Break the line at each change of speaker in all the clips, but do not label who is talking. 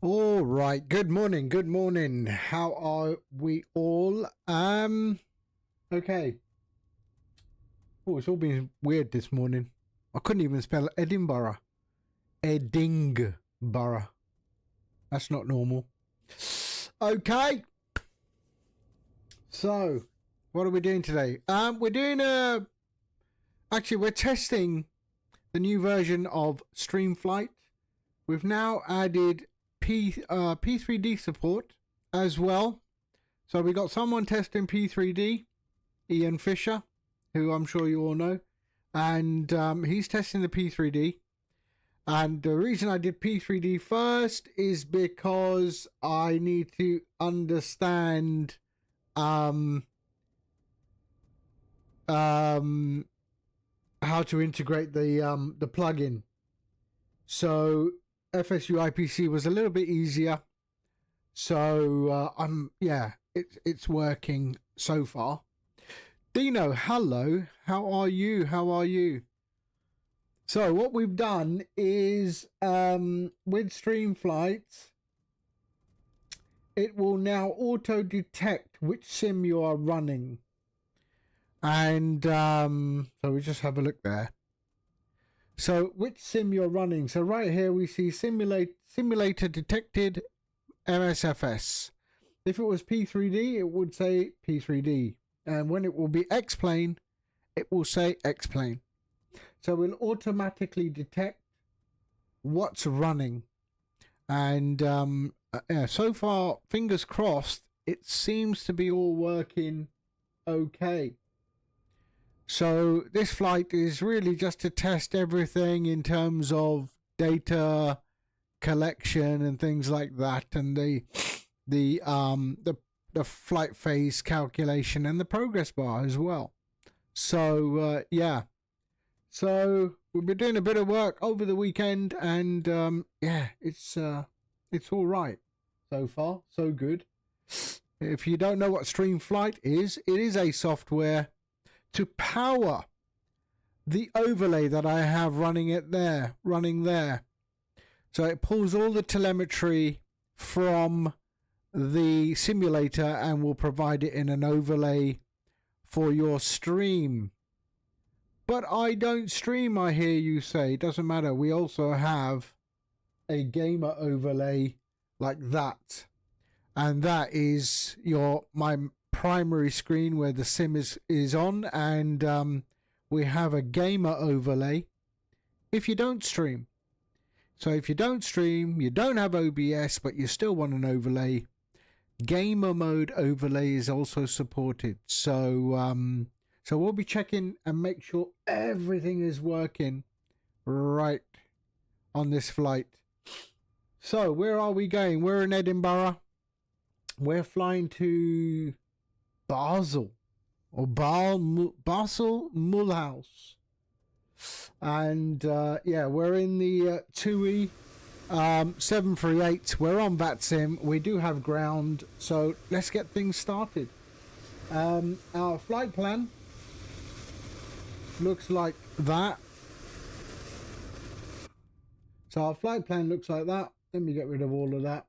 All right. Good morning. Good morning. How are we all? Okay. Oh, it's all been weird this morning. I couldn't even spell Edinburgh. Edinburgh. That's not normal. Okay. So, what are we doing today? We're doing actually we're testing the new version of Streamflight. We've now added P3D support as well. So we got someone testing P3D, Ian Fisher, who I'm sure you all know, and he's testing the P3D. And the reason I did P3D first is because I need to understand how to integrate the plugin. So FSU IPC was a little bit easier. So it's working so far. Dino, hello. How are you? How are you? So what we've done is with Streamflight, it will now auto detect which sim you are running. And so we just have a look there. So which sim you're running. So right here we see simulator detected MSFS. If it was P3D, it would say P3D. And when it will be X-Plane, it will say X-Plane. So we'll automatically detect what's running. And so far, fingers crossed, it seems to be all working okay. So this flight is really just to test everything in terms of data collection and things like that, and the flight phase calculation and the progress bar as well. So yeah, so we've been doing a bit of work over the weekend, and it's all right so far, so good. If you don't know what Streamflight is, it is a software to power the overlay that I have running there. So it pulls all the telemetry from the simulator and will provide it in an overlay for your stream. But I don't stream, I hear you say. Doesn't matter. We also have a gamer overlay like that. And that is my primary screen where the sim is on, and we have a gamer overlay if you don't stream. So if you don't stream, you don't have OBS, but you still want an overlay, gamer mode overlay is also supported. So so we'll be checking and make sure everything is working right on this flight. So where are we going? We're in Edinburgh. We're flying to Basel or Basel Mulhouse, and yeah, we're in the TUI 738. We're on VATSIM. We do have ground, so let's get things started. Our flight plan looks like that. So our flight plan looks like that. Let me get rid of all of that.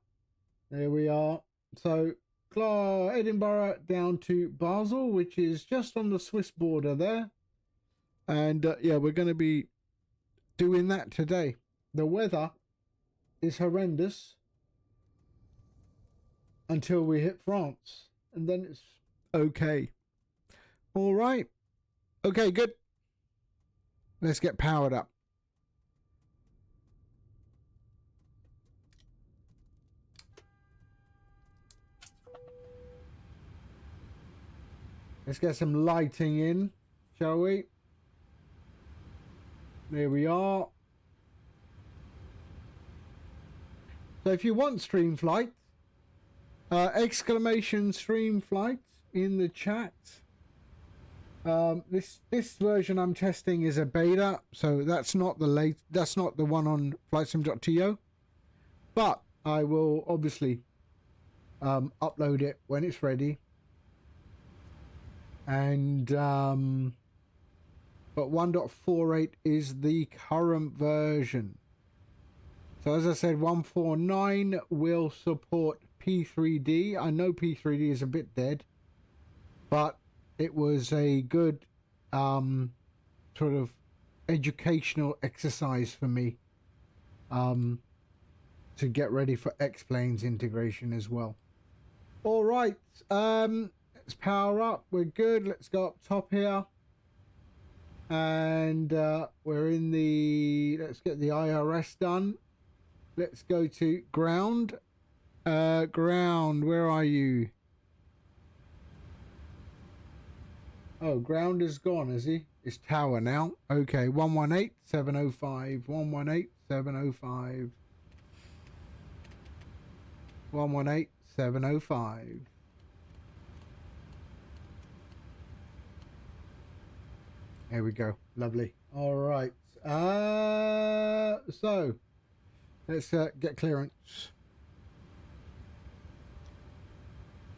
There we are. So Edinburgh down to Basel, which is just on the Swiss border there. And yeah, we're going to be doing that today. The weather is horrendous until we hit France, and then it's okay. All right. Okay, good. Let's get powered up. Let's get some lighting in, shall we? There we are. So if you want Streamflight, exclamation Streamflight in the chat. This version I'm testing is a beta, so that's not the one on flightsim.to, but I will obviously upload it when it's ready. And but 1.48 is the current version. So as I said, 149 will support P3D. I know P3D is a bit dead, but it was a good sort of educational exercise for me to get ready for X-Planes integration as well. All right, let's power up. We're good. Let's go up top here. And we're in the, let's get the IRS done. Let's go to ground. Ground, where are you? Oh, ground is gone, is he? It's tower now. Okay, 118-705. 118-705. 118-705. There we go. Lovely. All right. So let's get clearance.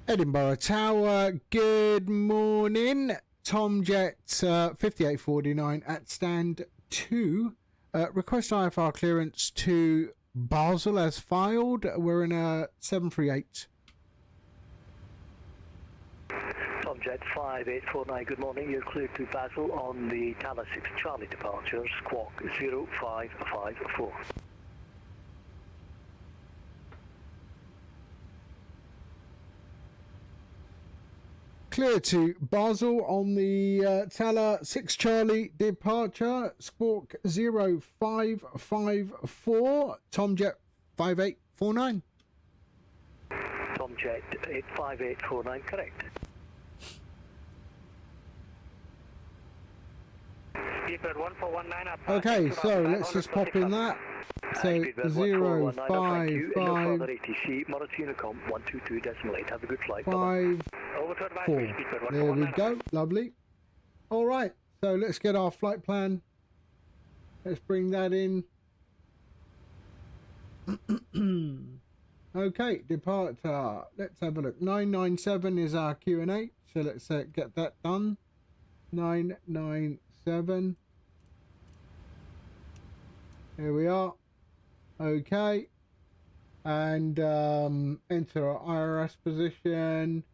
Edinburgh Tower. Good morning. Tomjet 5849 at stand 2. Request IFR clearance to Basel as filed. We're in a 738.
Tomjet 5849, good morning. You're cleared to Basel on the Tower 6 Charlie departure, squawk 0554.
Clear to Basel on the Tower 6 Charlie departure, squawk 0554, Tomjet 5849.
Tomjet 5849, correct.
Okay, so let's just pop in that. So 055
Have a good flight.
5 4. There we go. Lovely. All right. So let's get our flight plan. Let's bring that in. Okay, departure. Let's have a look. 997 is our Q&A. So let's get that done. 997. Here we are. Okay. And enter our IRS position.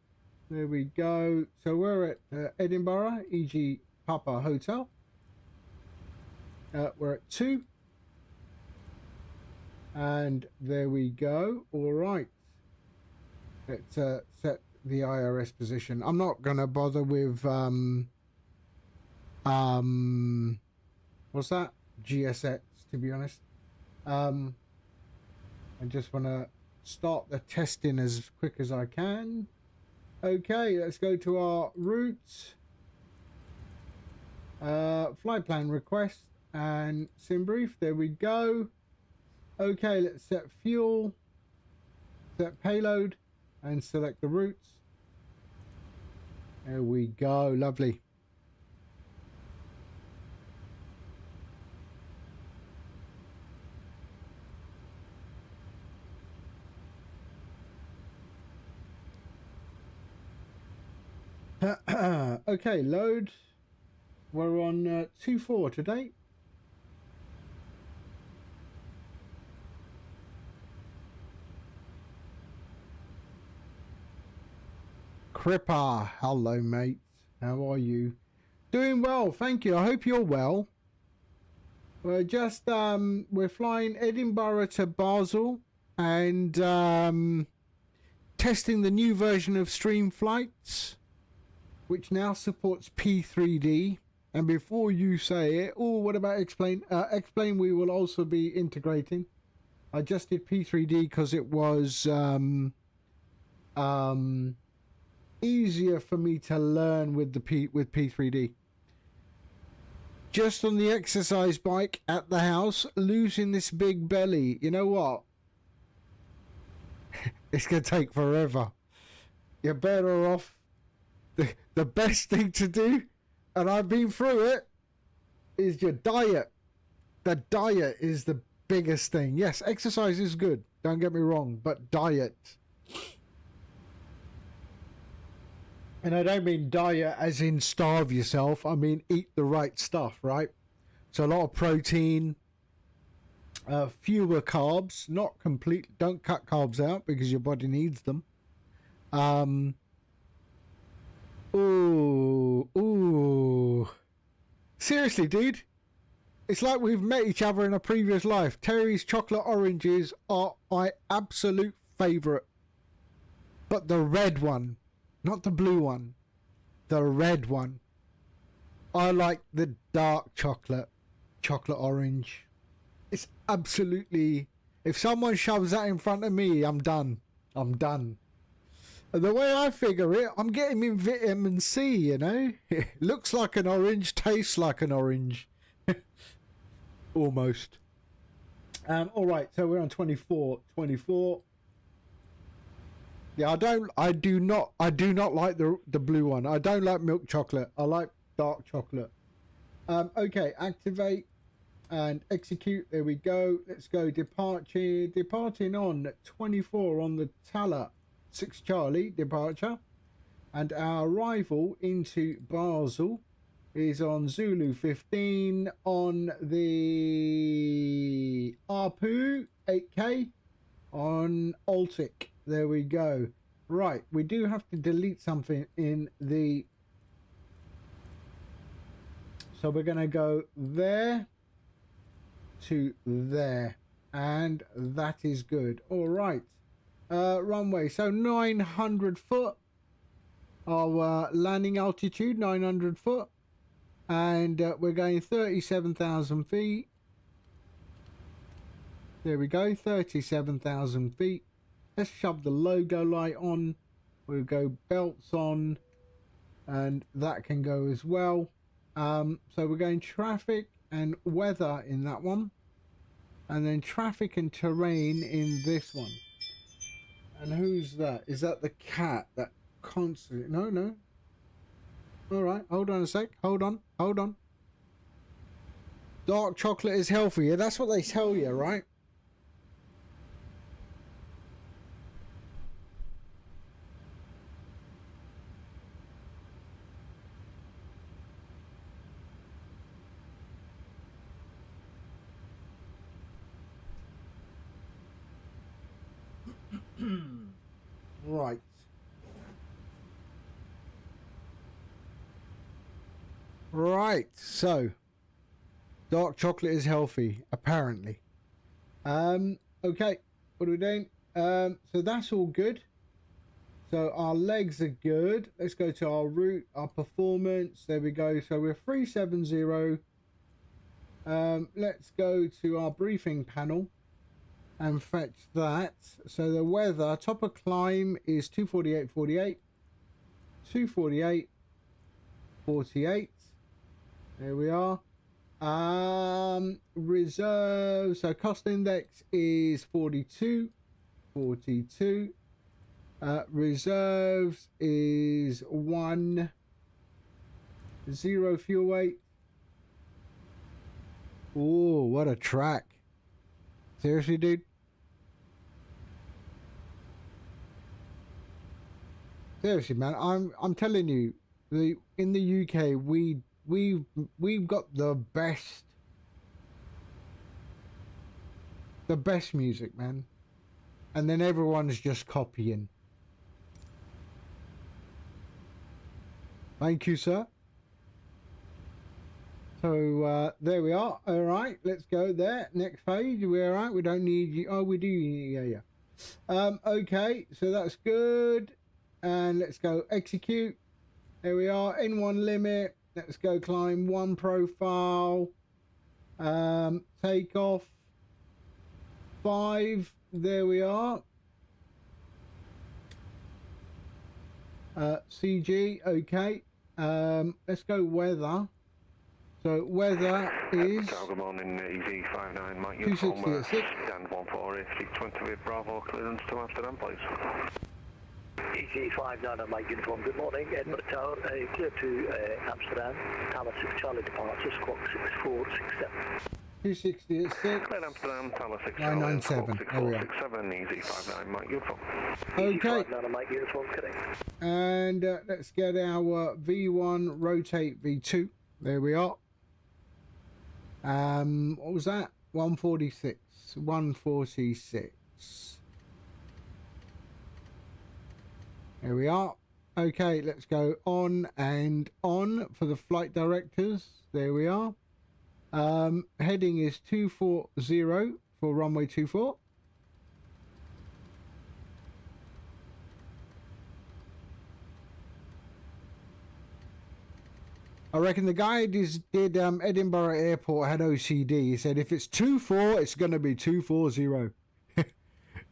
There we go. So we're at Edinburgh, e.g. Papa Hotel. We're at 2. And there we go. All right. Let's set the IRS position. I'm not going to bother with what's that? GSX, to be honest. I just want to start the testing as quick as I can. Okay, let's go to our routes. Flight plan request and sim brief. There we go. Okay, let's set fuel, set payload, and select the routes. There we go. Lovely. Okay, load. We're on 2-4 today. Cripper, hello mate. How are you? Doing well, thank you. I hope you're well. We're just we're flying Edinburgh to Basel and testing the new version of streamflight, which now supports P3D. And before you say it, oh, what about X-Plane? X-Plane we will also be integrating. I just did P3D because it was easier for me to learn with the P3D. Just on the exercise bike at the house, losing this big belly. You know what? It's gonna take forever. You're better off. The best thing to do, and I've been through it, is your diet. The diet is the biggest thing. Yes, exercise is good, don't get me wrong, but diet. And I don't mean diet as in starve yourself. I mean eat the right stuff, right? So a lot of protein, fewer carbs, not complete. Don't cut carbs out because your body needs them. Ooh. Seriously, dude. It's like we've met each other in a previous life. Terry's chocolate oranges are my absolute favourite. But the red one, not the blue one. The red one. I like the dark chocolate orange. It's absolutely... If someone shoves that in front of me, I'm done. I'm done. The way I figure it, I'm getting in vitamin C, you know? It looks like an orange, tastes like an orange. Almost. Alright, so we're on 24. 24. Yeah, I do not like the blue one. I don't like milk chocolate. I like dark chocolate. Okay, activate and execute. There we go. Let's go departing on 24 on the Tala 6 Charlie departure, and our arrival into Basel is on Zulu 15 on the ARPU 8K on Altic. There we go. Right, we do have to delete something in the... So we're going to go there to there. And that is good. All right. Runway. So 900 foot. Our landing altitude, 900 foot. And we're going 37,000 feet. There we go, 37,000 feet. Let's shove the logo light on. We'll go belts on, and that can go as well. So we're going traffic and weather in that one, and then traffic and terrain in this one. And who's that? Is that the cat that constantly... No. All right, hold on a sec. Hold on. Dark chocolate is healthy. Yeah, that's what they tell you, right? Right. Right, so dark chocolate is healthy, apparently. Okay, what are we doing? So that's all good. So our legs are good. Let's go to our route, our performance. There we go. So we're 370. Let's go to our briefing panel and fetch that. So the weather, top of climb is 248.48, 248.48. There we are. Reserve, so cost index is 42. Reserves is 10 fuel weight. Oh, what a track. Seriously, dude? Seriously, man, I'm telling you, in the UK we've got the best music, man, and then everyone's just copying. Thank you, sir. So there we are. All right, let's go there. Next page. We're all right. We don't need you. Oh, we do. Yeah. Okay, so that's good. And let's go execute. There we are. N1 limit. Let's go climb 1 profile. Take off 5. There we are. CG. Okay. Let's go weather. So weather is
good morning, EZ59, Mike.
260 at 6.
Stand 148, 20 with Bravo, clearance to Amsterdam, please.
EZ59 on Mike Uniform, good morning. Edinburgh Tower, clear to Amsterdam. Tower 6 Charlie departure, squawk 6467.
260 at 6.
Clear Amsterdam, Tower 6
997. There we are.
6467, EZ59, Mike Uniform.
Okay.
EZ59 on Mike Uniform, correct.
And let's get our V1 rotate V2. There we are. What was that? 146. 146. There we are. Okay, let's go on and on for the flight directors. There we are. Heading is 240 for runway 24. I reckon the guy did Edinburgh Airport had OCD. He said if it's 24, it's going to be 240.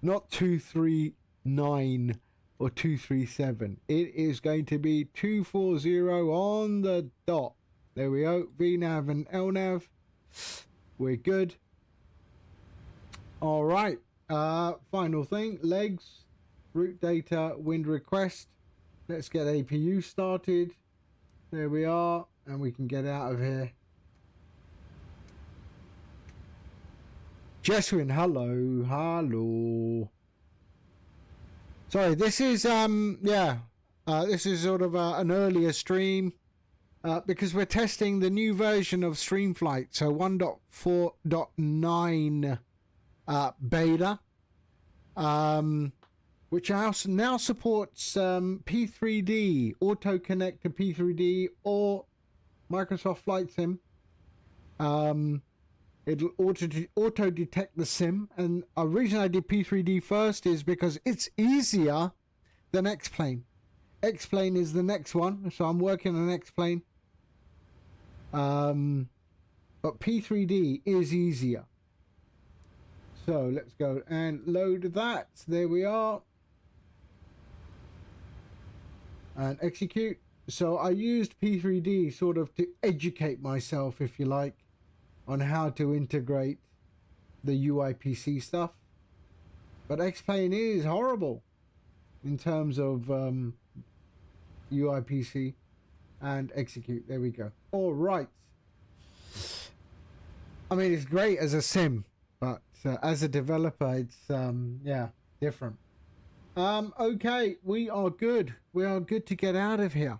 Not 239 or 237. It is going to be 240 on the dot. There we go. VNAV and LNAV. We're good. All right. Final thing. Legs. Route data. Wind request. Let's get APU started. There we are. And we can get out of here. Jeswin, hello. Hello. Sorry, this is this is sort of an earlier stream because we're testing the new version of Streamflight, so 1.4.9 beta, which now supports P3D, Auto Connect to P3D or Microsoft Flight Sim. It'll auto detect the sim, and a reason I did P3D first is because it's easier than X-Plane. X-Plane is the next one, so I'm working on X-Plane. But P3D is easier. So let's go and load that. There we are. And execute. So I used P3D sort of to educate myself, if you like, on how to integrate the UIPC stuff. But X-Plane is horrible in terms of UIPC. And execute. There we go. All right. I mean, it's great as a sim, but as a developer, it's yeah, different. Okay, we are good. We are good to get out of here.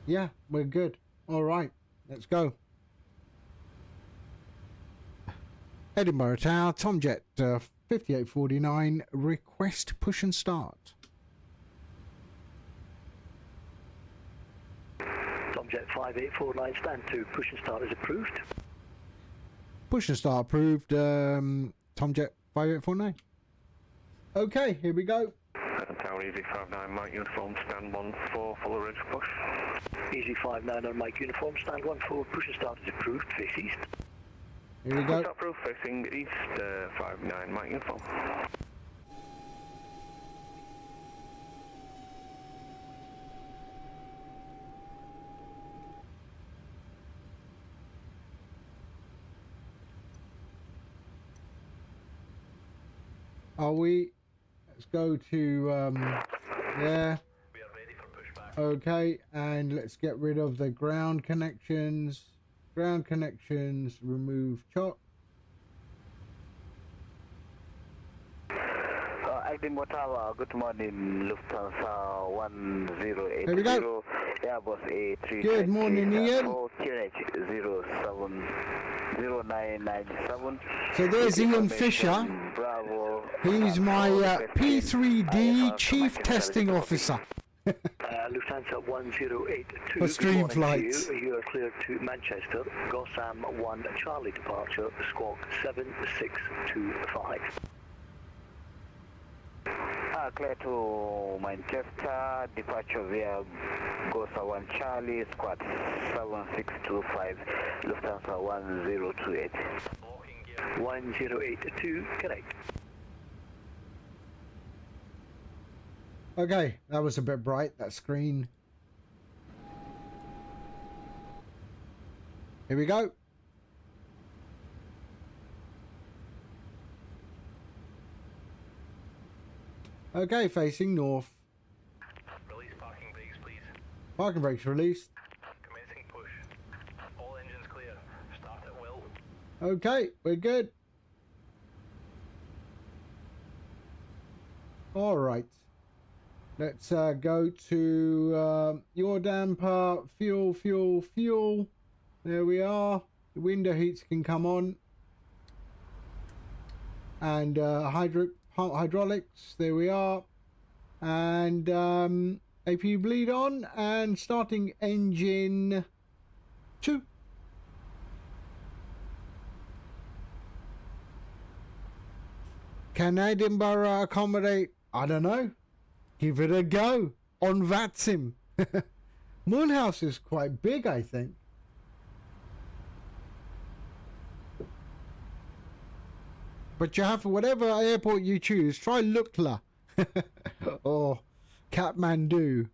Yeah, we're good. All right, let's go. Edinburgh Tower, Tomjet 5849, request push and start.
Tomjet 5849, stand to. Push and start is approved.
Push and start approved. Tomjet 5849. Okay, here we go.
Tower Easy 59, Mike Uniform, stand 14, full ridge push.
Easy 59 on Mike Uniform, stand 14, push and start is approved, face east.
Here we go.
Push approved, facing east, 59, Mike Uniform.
Are we? Let's go to there. Okay, and let's get rid of the ground connections. Ground connections, remove chop.
Edinburgh Tower, good morning, Lufthansa 1080.
There we go.
Airbus A3.
Good morning, Ian. So there's Ian Fisher.
Bravo.
He's my P3D Chief Testing Officer.
Lufthansa 1082.
For stream flights.
You are cleared to Manchester. Gossam 1 Charlie departure, squawk 7625.
Clear to Manchester, departure via Gosa 1 Charlie, squad 7625, Lufthansa 1028.
1082, correct.
Okay, that was a bit bright, that screen. Here we go. Okay, facing north.
Release parking brakes, please.
Parking brakes released.
Commencing push. All engines clear. Start at will.
Okay, we're good. All right. Let's go to your damper, fuel. There we are. The window heats can come on. And hydraulics, there we are. And APU bleed on and starting engine 2. Can Edinburgh accommodate? I don't know. Give it a go on VATSIM. Mulhouse is quite big, I think. But you have, whatever airport you choose, try Lukla or Kathmandu.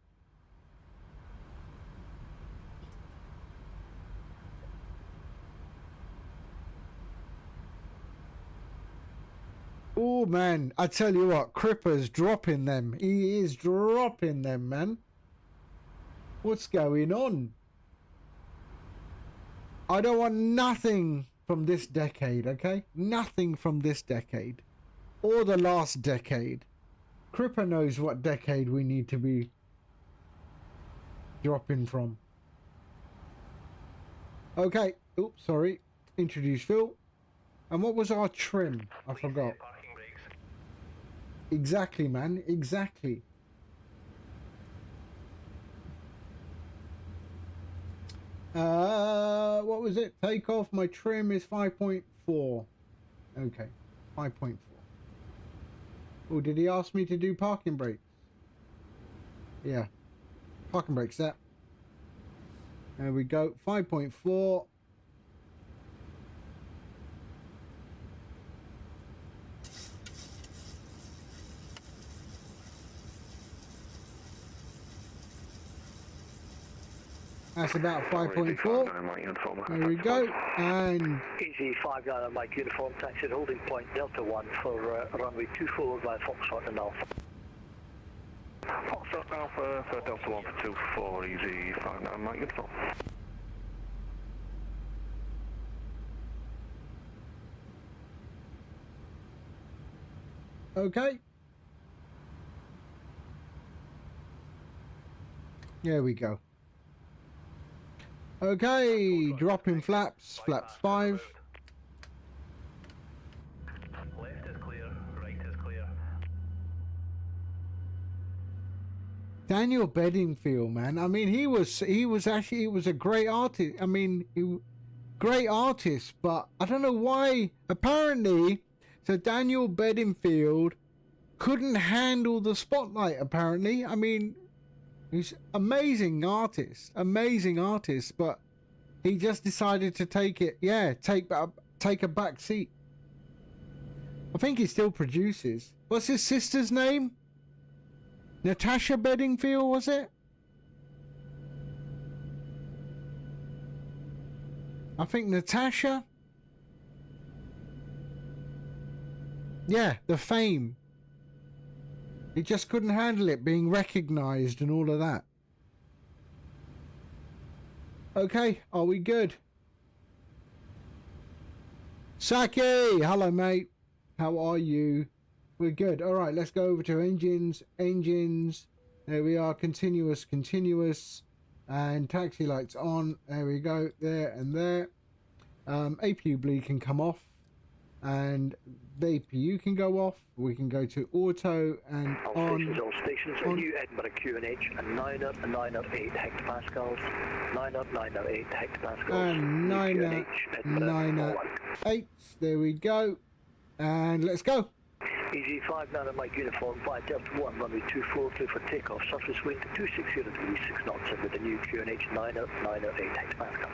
Oh man, I tell you what, Cripper's dropping them. He is dropping them, man. What's going on? I don't want nothing from this decade, okay? Nothing from this decade. Or the last decade. Cripper knows what decade we need to be dropping from. Okay. Oops, sorry. Introduce Phil. And what was our trim? I forgot. Exactly, man. Exactly. What was it? Takeoff. My trim is 5.4. Okay. 5.4. Oh, did he ask me to do parking brakes? Yeah. Parking brakes, that. There we go. 5.4. That's about 5.4. There we go. And
Easy 59 Mike uniform, taxi at holding point Delta 1 for runway 24 via Foxtrot and Alpha.
Foxtrot Alpha for Delta 1 for 24, easy 59 Mike uniform.
okay. There we go. Okay, dropping flaps, flaps 5.
Left is clear, right is clear.
Daniel Bedingfield, man. I mean, he was a great artist. I mean, great artist, but I don't know why. Apparently, so Daniel Bedingfield couldn't handle the spotlight. Apparently, I mean. He's amazing artist, but he just decided to take it. Yeah, take a back seat. I think he still produces. What's his sister's name? Natasha Bedingfield, was it? I think Natasha. Yeah, the fame. He just couldn't handle it being recognized and all of that. Okay, are we good? Saki, hello mate. How are you? We're good. All right, let's go over to engines. Engines. There we are. Continuous. And taxi lights on. There we go. There and there. APU bleed can come off. And the APU can go off. We can go to auto and
all stations, a new Edinburgh QNH and 908 hectopascals, 908 hectopascals,
and 908. There we go. And let's go.
Easy 59 Mike uniform, via Delta 1, runway 24, clear for takeoff, surface wind 260 degrees 6 knots with the new QNH 908 hectopascal.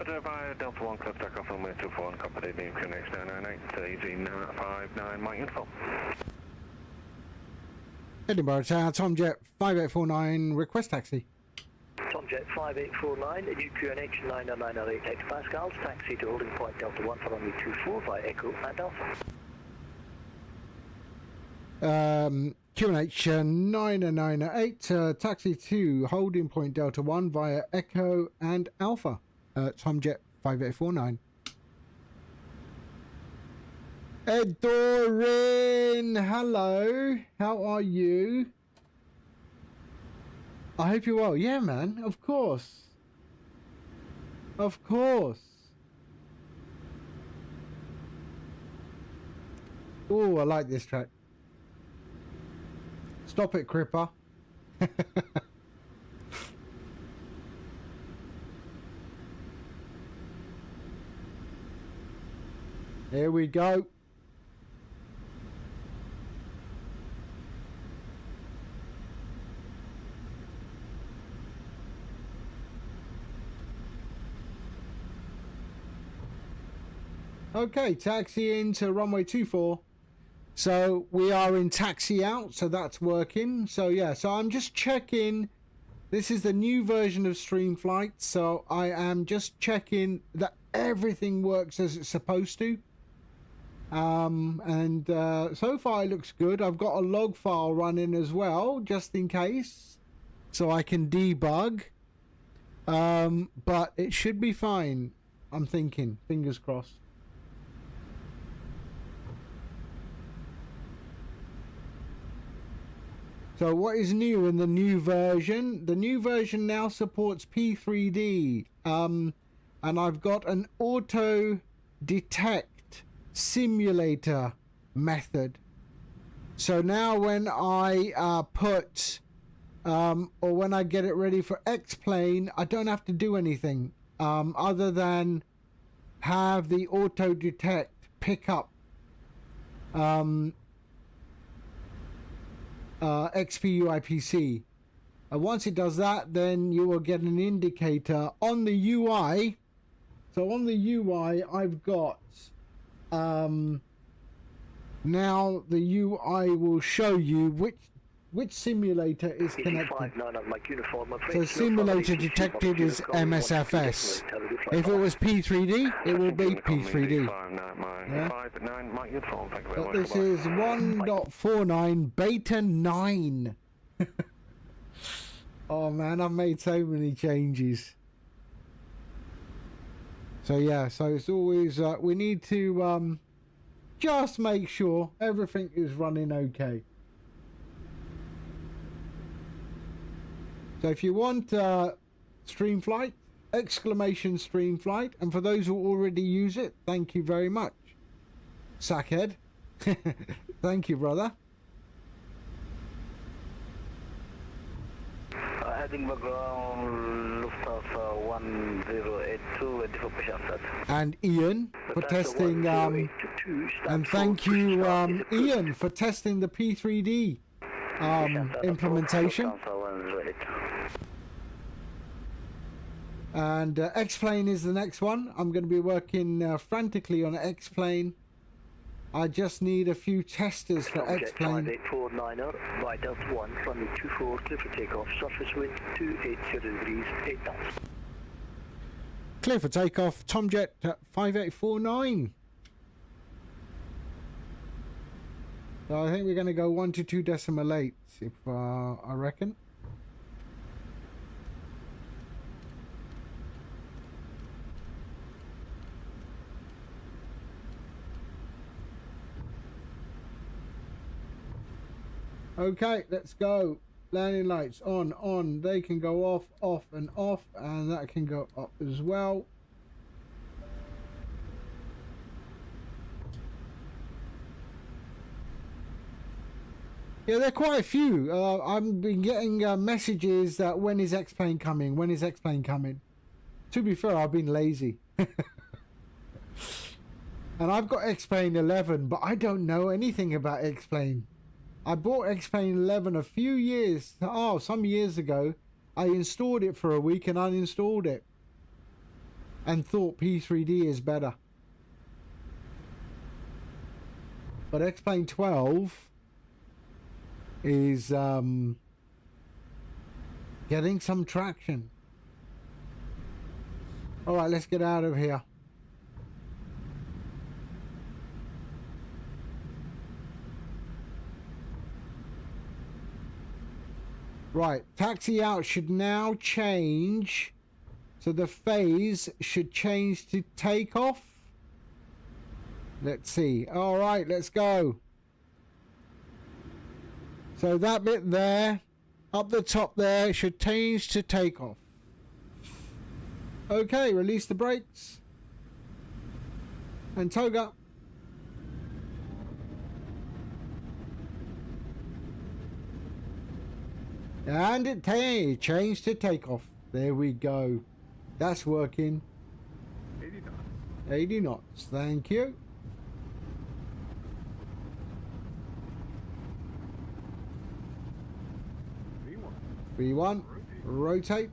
Via Delta 1, clear for takeoff, runway 24, and copy the QNH 998, easy 59 Mike uniform.
Edinburgh Tower, Tomjet 5849, request taxi.
Tomjet 5849, new QNH 908 hectopascals, taxi to holding point Delta 1 for runway 24 via Echo and Alpha.
QNH 998, taxi to holding point Delta 1 via Echo and Alpha. Tomjet 5849. Edorin, hello. How are you? I hope you're well. Yeah, man, of course. Of course. Oh, I like this track. Stop it, Cripper. Here we go. Okay, taxi into runway 24. So we are in taxi out, so that's working. So yeah, so I'm just checking. This is the new version of Streamflight, so I am just checking that everything works as it's supposed to. So far it looks good. I've got a log file running as well, just in case, so I can debug. But it should be fine. I'm thinking, fingers crossed. So what is new in the new version? The new version now supports P3D. And I've got an auto detect simulator method. So now when I put or when I get it ready for X-plane, I don't have to do anything other than have the auto detect pick up XPUIPC. Once it does that, then you will get an indicator on the UI. So on the UI, I've got now the UI will show you which simulator is connected. So simulator detected is MSFS. If it was P3D, it will be P3D. Yeah. But this is 1.49 beta 9. Oh man, I've made so many changes. So yeah, so it's always we need to just make sure everything is running okay. So if you want Streamflight, exclamation Streamflight, and for those who already use it, thank you very much. Sackhead. Thank you, brother.
Edinburgh ground, Lufthansa 1082, ready for push after.
And Ian for testing, and thank you, Ian, for testing the P3D implementation. And X-plane is the next one. I'm going to be working frantically on X-plane. I just need a few testers for X-plane.
5849 by Delta 1, runway 24, clear for takeoff, surface wind 280 degrees, 8 knots.
Clear for takeoff, Tomjet 5849. So I think we're going to go 1 to 2 decimal 8, if I reckon. Okay, let's go. Landing lights on. They can go off, and off, and that can go up as well. Yeah, there are quite a few. I've been getting messages that when is X-plane coming? When is X-plane coming? To be fair, I've been lazy. And I've got X-plane 11, but I don't know anything about X-plane. I bought X-plane 11 a few years, some years ago. I installed it for a week and uninstalled it. And thought P3D is better. But X-plane 12 is getting some traction. Alright, let's get out of here. Right, taxi out should now change. So the phase should change to takeoff. Let's see. All right, let's go. So that bit there, up the top there, should change to takeoff. Okay, release the brakes. And toga. And it changed to takeoff. There we go. That's working.
80 knots.
80 knots. Thank you.
V1.
V1. Rotate.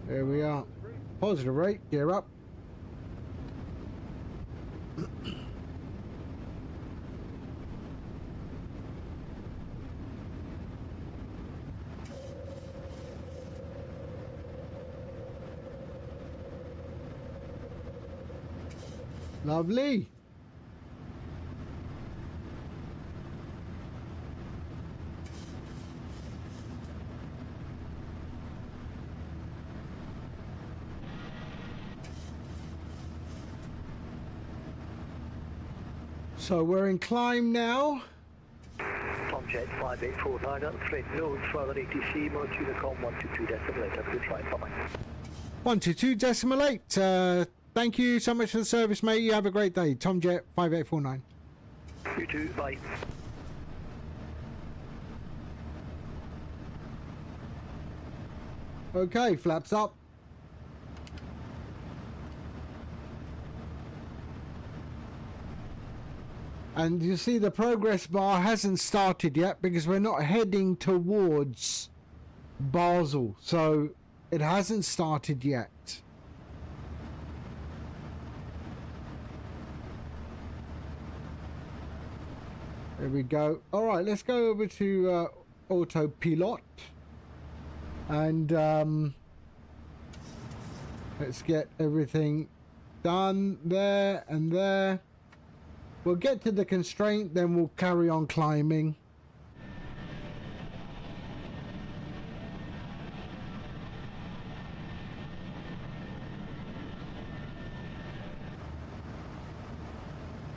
There we are. Positive rate. Gear up. Lovely. So we're in climb now.
Tomjet 5849 at thread node, further ATC, mode Unicom 122.8, have a good flight, bye-bye.
122.8. Thank you so much for the service, mate. You have a great day. Tomjet 5849.
You too, bye.
Okay, flaps up. And you see the progress bar hasn't started yet because we're not heading towards Basel. So it hasn't started yet. There we go. All right, let's go over to autopilot. And let's get everything done there and there. We'll get to the constraint, then we'll carry on climbing.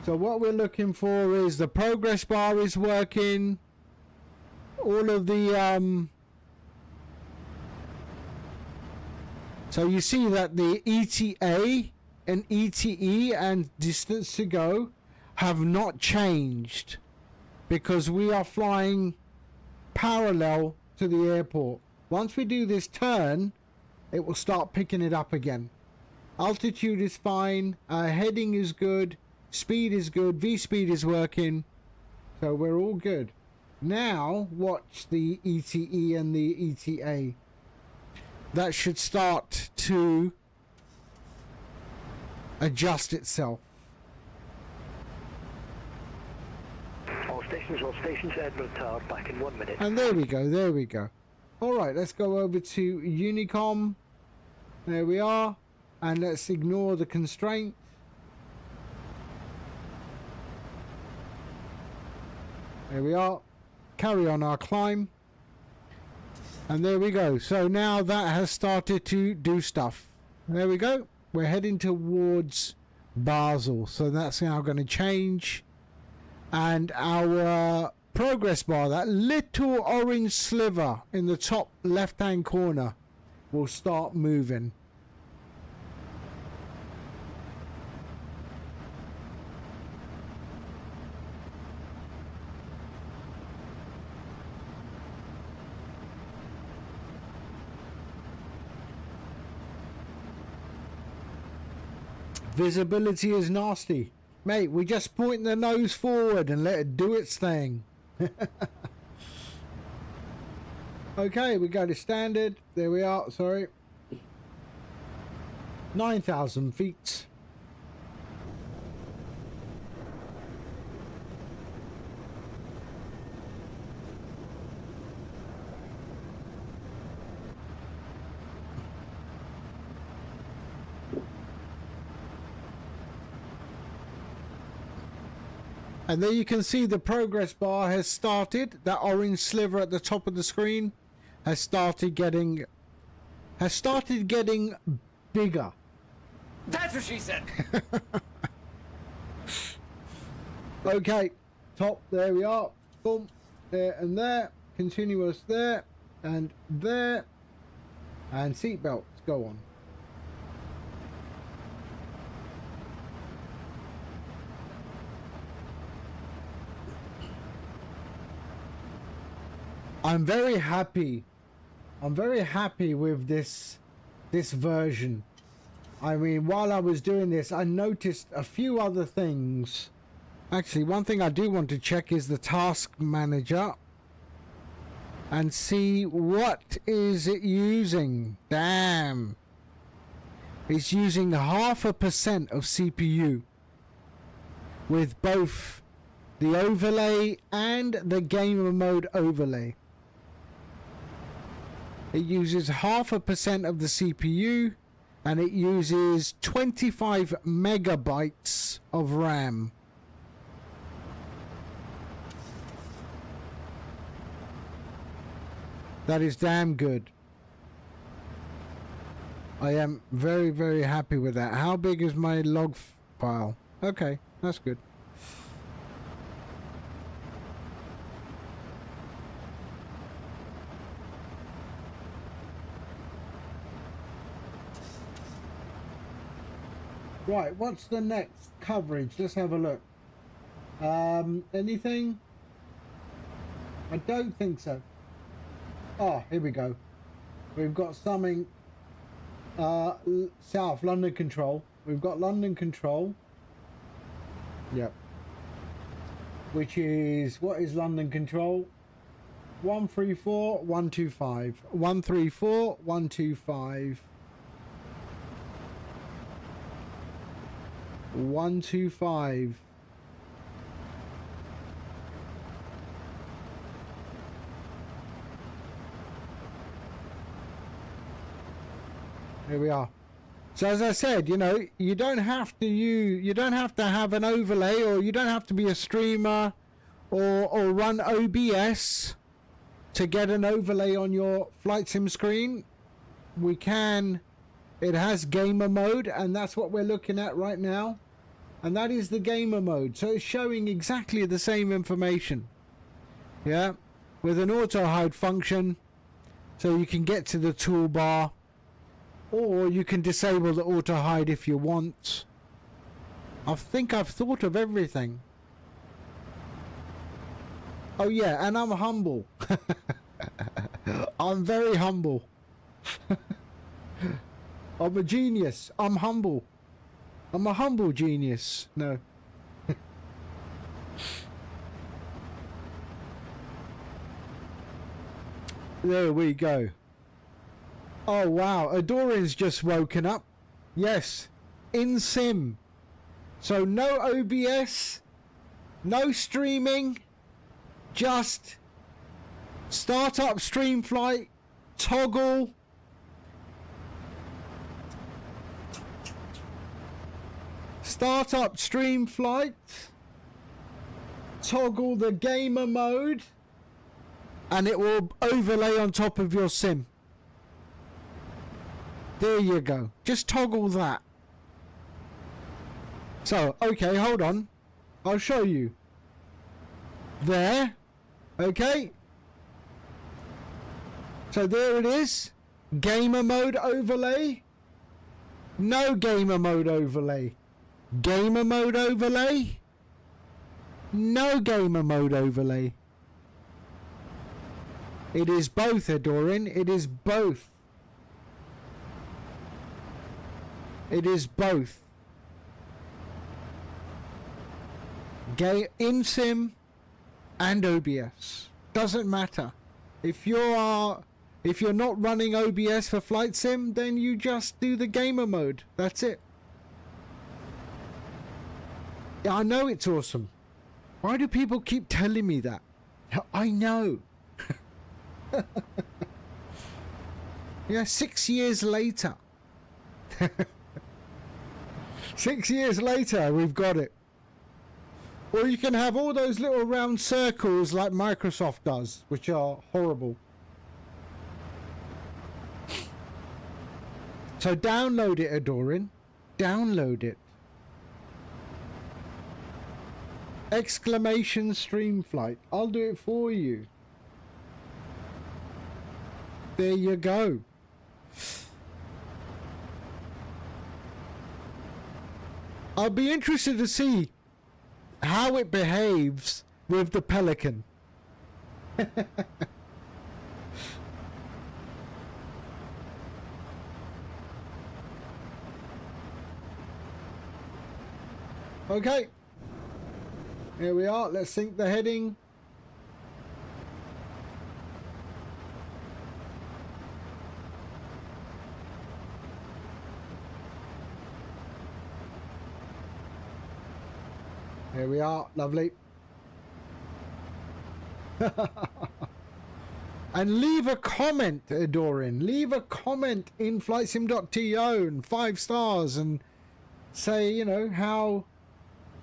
So what we're looking for is the progress bar is working. All of the so you see that the ETA and ETE and distance to go have not changed because we are flying parallel to the airport. Once we do this turn, it will start picking it up again. Altitude is fine, heading is good, speed is good, V-speed is working, so we're all good. Now watch the ETE and the ETA. That should start to adjust itself.
All stations, Edinburgh Tower, back in 1 minute.
And there we go, there we go. Alright, let's go over to Unicom. There we are. And let's ignore the constraint. There we are. Carry on our climb. And there we go. So now that has started to do stuff. There we go. We're heading towards Basel. So that's now going to change. And our progress bar, that little orange sliver in the top left hand corner, will start moving. Visibility is nasty. Mate, we just point the nose forward and let it do its thing. Okay, we go to standard. There we are, sorry. 9,000 feet. And there you can see the progress bar has started. That orange sliver at the top of the screen has started getting bigger.
That's what she said.
Okay, top, there we are. Boom, there and there. continuous there, and seat belts go on. I'm very happy with this version. I mean, while I was doing this, I noticed a few other things. Actually, one thing I do want to check is the task manager and see what is it using. Damn. It's using 0.5% of CPU with both the overlay and the gamer mode overlay. It uses 0.5% of the CPU and it uses 25 megabytes of RAM. That is damn good. I am very, very happy with that. How big is my log file? Okay, that's good. Right, what's the next coverage? Let's have a look. Anything? I don't think so. Oh, here we go. We've got something South London Control. We've got London Control. Yep. Which is, what is London Control? 134.125. 134.125. 125. Here we are. So as I said, you know, you don't have to have an overlay, or you don't have to be a streamer or run OBS to get an overlay on your flight sim screen. It has gamer mode, and that's what we're looking at right now. And that is the gamer mode. So it's showing exactly the same information. Yeah. With an auto hide function. So you can get to the toolbar. Or you can disable the auto hide if you want. I think I've thought of everything. Oh yeah, and I'm humble. I'm very humble. I'm a genius. I'm humble. I'm a humble genius. No. There we go. Oh wow, Adorin's just woken up. Yes, in sim. So no OBS, no streaming, just start up streamflight, toggle. Start up streamflight, toggle the gamer mode, and it will overlay on top of your sim. There you go. Just toggle that. So, okay, hold on. I'll show you. There. Okay. So there it is. Gamer mode overlay. No gamer mode overlay. Gamer mode overlay. No gamer mode overlay. It is both, Adorin. It is both. It is both. In sim and OBS. Doesn't matter. If you're not running OBS for flight sim, then you just do the gamer mode. That's it. I know it's awesome. Why do people keep telling me that? I know. Yeah, 6 years later. 6 years later, we've got it. Or you can have all those little round circles like Microsoft does, which are horrible. So download it, Adorin. Download it. Exclamation stream flight. I'll do it for you. There you go. I'll be interested to see how it behaves with the Pelican. Okay. Here we are. Let's sync the heading. Here we are, lovely. And leave a comment, Dorin. Leave a comment in flightsim.to and 5 stars and say, you know, how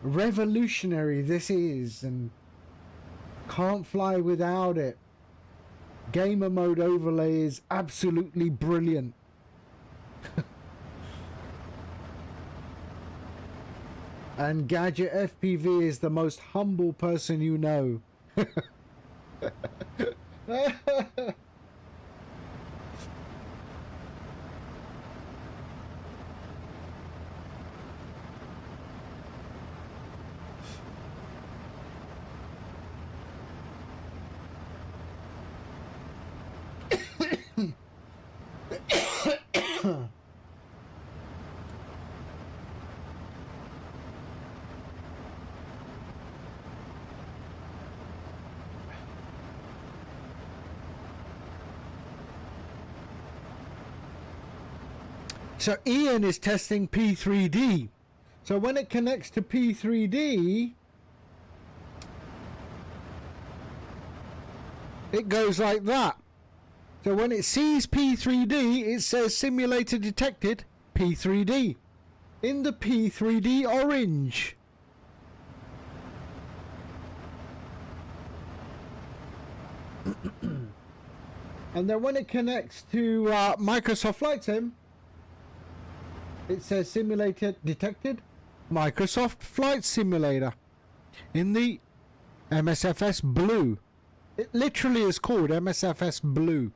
revolutionary this is and can't fly without it. Gamer mode overlay is absolutely brilliant. And Gadget FPV is the most humble person you know. So Ian is testing P3D. So when it connects to P3D, it goes like that. So when it sees P3D, it says simulator detected P3D in the P3D orange. And then when it connects to Microsoft Flight Sim, it says simulator detected Microsoft Flight Simulator in the MSFS blue. It literally is called MSFS blue.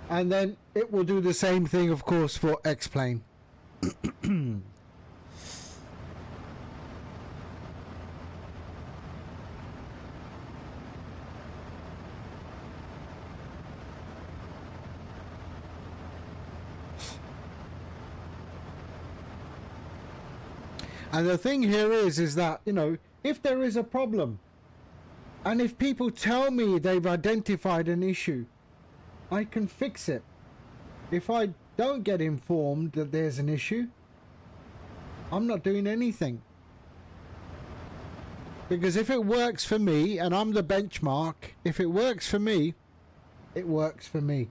And then it will do the same thing, of course, for X-Plane. And the thing here is that, you know, if there is a problem, and if people tell me they've identified an issue, I can fix it. If I don't get informed that there's an issue, I'm not doing anything. Because if it works for me, and I'm the benchmark, if it works for me, it works for me.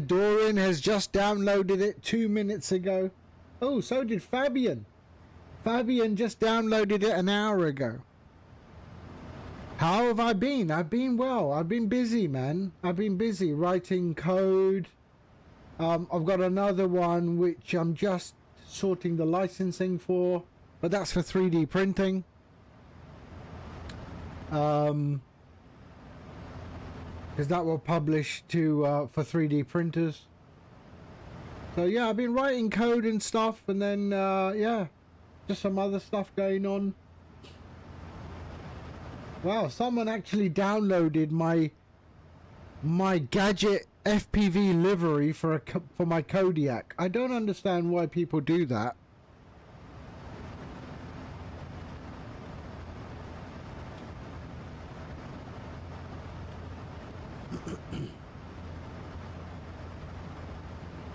Dorin has just downloaded it 2 minutes ago. Oh, so did Fabian. Fabian just downloaded it an hour ago. How have I been? I've been well. I've been busy, man. I've been busy writing code. I've got another one which I'm just sorting the licensing for, but that's for 3D printing. Because that will publish to for 3D printers. So yeah, I've been writing code and stuff, and then yeah, just some other stuff going on. Wow, someone actually downloaded my Gadget FPV livery for my Kodiak. I don't understand why people do that.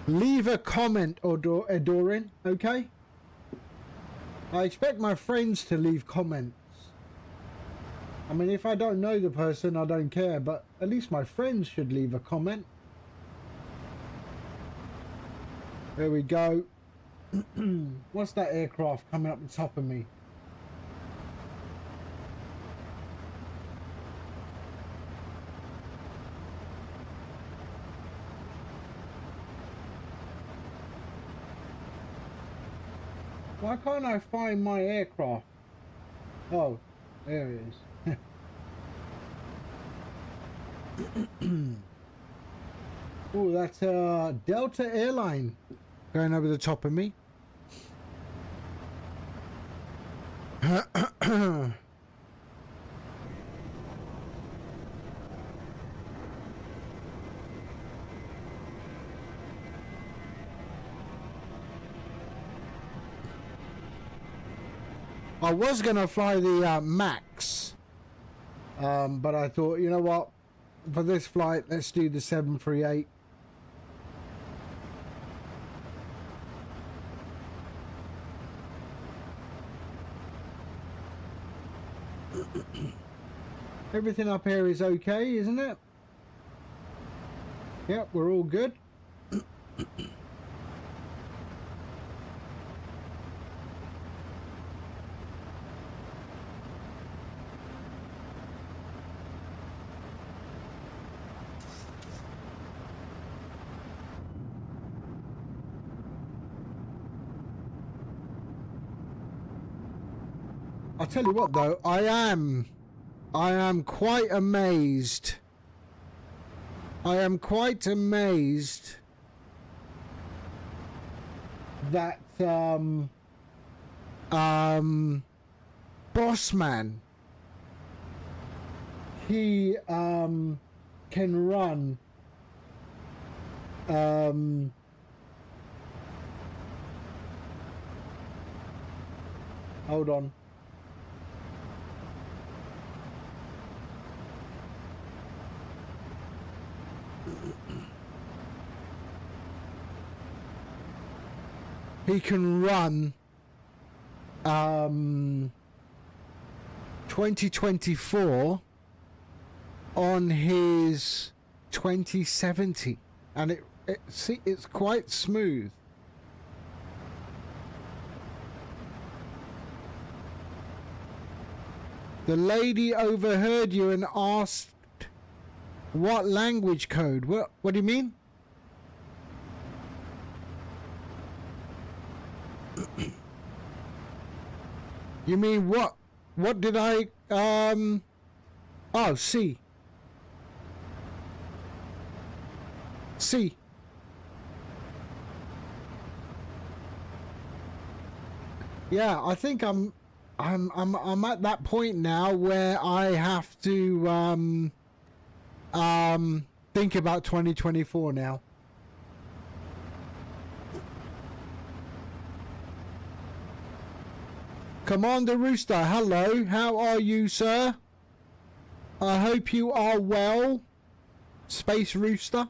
Leave a comment, Dorin, okay? I expect my friends to leave comments. I mean, if I don't know the person, I don't care, but at least my friends should leave a comment. There we go. What's that aircraft coming up the top of me? Why can't I find my aircraft? Oh, there it is. Oh, that's Delta Airline going over the top of me. I was gonna fly the Max, but I thought, you know what, for this flight, let's do the 738. Everything up here is okay, isn't it? Yep, we're all good. I'll tell you what though, I am quite amazed. I am quite amazed that Bossman, he can run hold on. He can run 2024 on his 2070, and it's quite smooth. The lady overheard you and asked what language code. What do you mean? You mean what? What did I oh, C. C. Yeah, I think I'm at that point now where I have to think about 2024 now. Commander Rooster, hello. How are you, sir? I hope you are well. Space Rooster.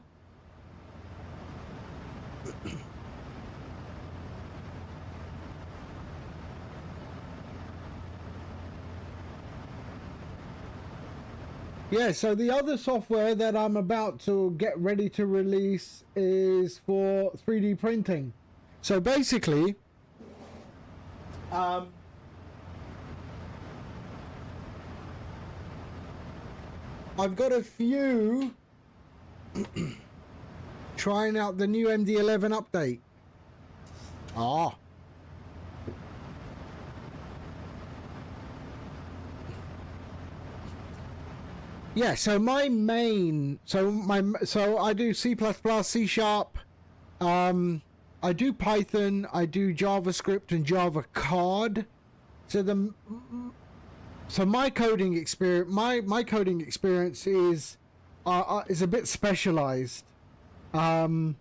Yeah, so the other software that I'm about to get ready to release is for 3D printing. So basically, I've got a few trying out the new MD-11 update. Ah. Yeah, so my main, so I do C++, C#, I do Python, I do JavaScript and Java card. So my coding experience, my coding experience is a bit specialized. So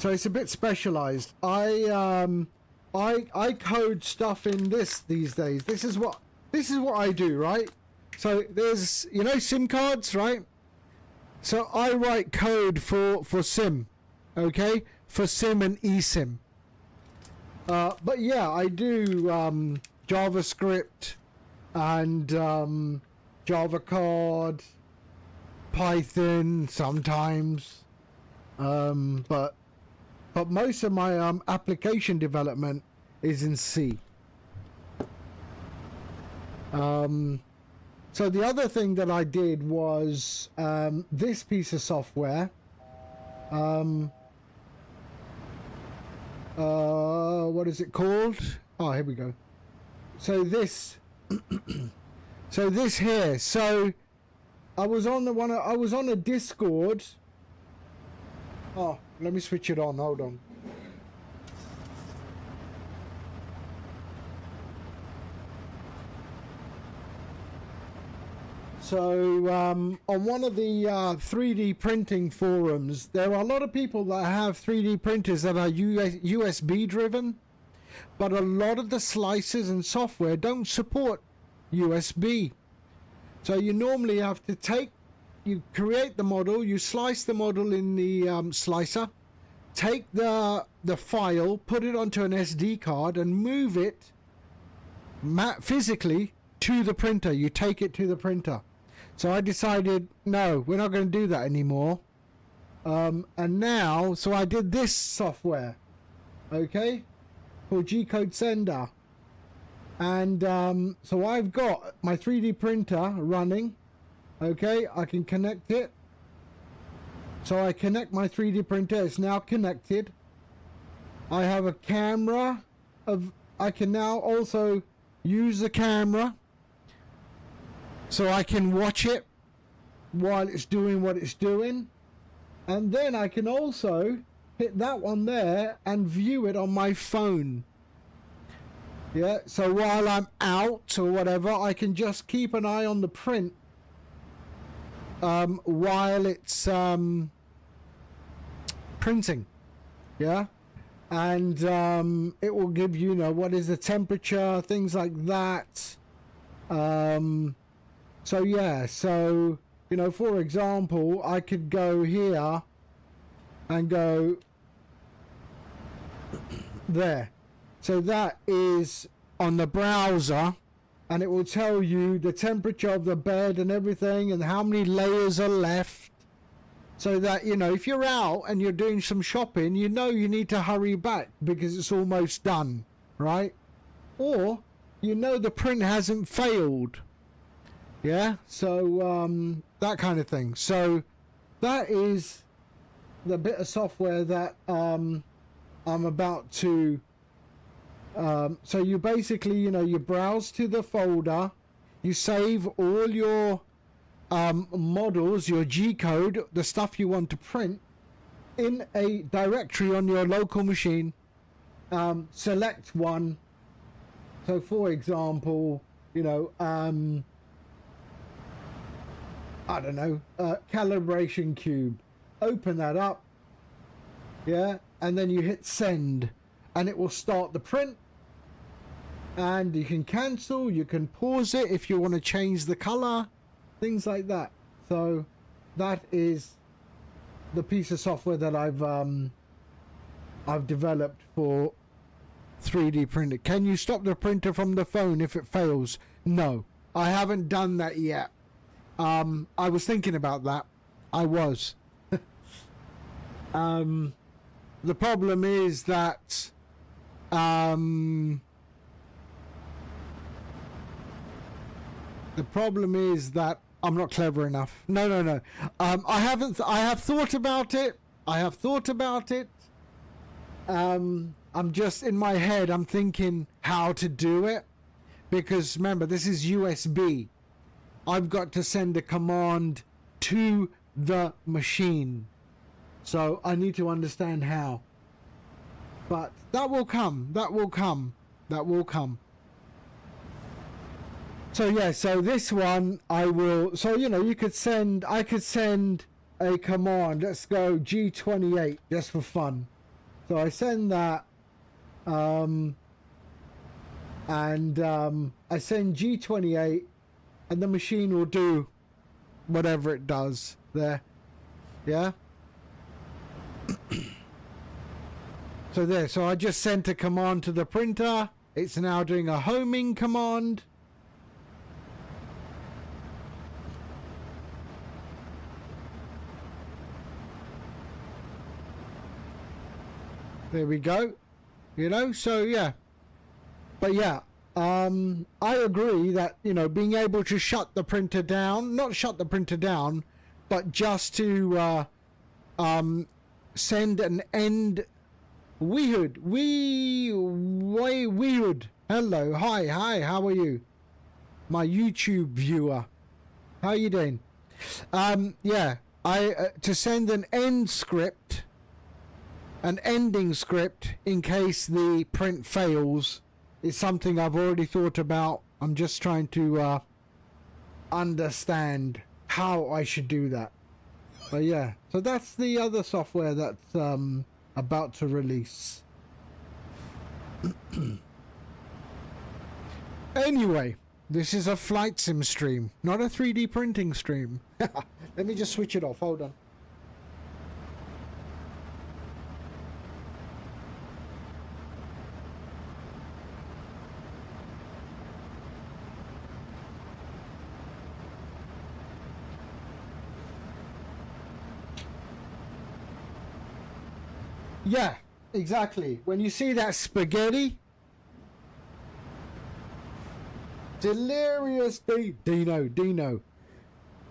it's a bit specialized. I code stuff in these days. This is what I do, right? So there's, you know, SIM cards, right? So I write code for SIM, okay? For SIM and eSIM. But yeah, I do JavaScript and Java card, Python sometimes. But most of my application development is in C. So the other thing that I did was this piece of software. what is it called? Oh, here we go. So this, so this here. So I was on the one. I was on a Discord. Oh, let me switch it on. Hold on. So on one of the 3D printing forums, there are a lot of people that have 3D printers that are USB driven, but a lot of the slicers and software don't support USB. So you normally have to you create the model, you slice the model in the slicer, take the file, put it onto an SD card and move it physically to the printer. You take it to the printer. So I decided, no, we're not going to do that anymore. And now, so I did this software, okay, called G-Code Sender. And so I've got my 3D printer running, okay, I can connect it. So I connect my 3D printer, it's now connected. I have a camera I can now also use the camera. So I can watch it while it's doing what it's doing. And then I can also hit that one there and view it on my phone. Yeah, so while I'm out or whatever, I can just keep an eye on the print while it's printing. Yeah. And it will give you know, what is the temperature, things like that. So yeah, so, you know, for example, I could go here and go there. So that is on the browser, and it will tell you the temperature of the bed and everything and how many layers are left. So that, you know, if you're out and you're doing some shopping, you know you need to hurry back because it's almost done, right? Or, you know the print hasn't failed. Yeah, so that kind of thing. So that is the bit of software that I'm about to so you basically, you know, you browse to the folder, you save all your models, your G-code, the stuff you want to print in a directory on your local machine. Select one. So for example, you know, I don't know, calibration cube. Open that up, yeah, and then you hit send, and it will start the print. And you can cancel, you can pause it if you want to change the color, things like that. So that is the piece of software that I've developed for 3D printer. Can you stop the printer from the phone if it fails? No, I haven't done that yet. I was thinking about that. I was. The problem is that I'm not clever enough. No. I have thought about it. I'm just in my head. I'm thinking how to do it, because remember, this is USB. I've got to send a command to the machine. So I need to understand how. But that will come. So yeah, so this one I will, so you know, I could send a command. Let's go G28 just for fun. So I send that and I send G28 and the machine will do whatever it does there. Yeah. So there, so I just sent a command to the printer. It's now doing a homing command. There we go. You know, so yeah. But yeah, I agree that, you know, being able to shut the printer down, not shut the printer down, but just to send an end Weird. Hello, hi, how are you? My YouTube viewer. How you doing? Yeah, to send an ending script in case the print fails is something I've already thought about. I'm just trying to understand how I should do that. But yeah, so that's the other software that's about to release. Anyway, this is a flight sim stream, not a 3D printing stream. Let me just switch it off. Hold on. Yeah, exactly. When you see that spaghetti, delirious Dino.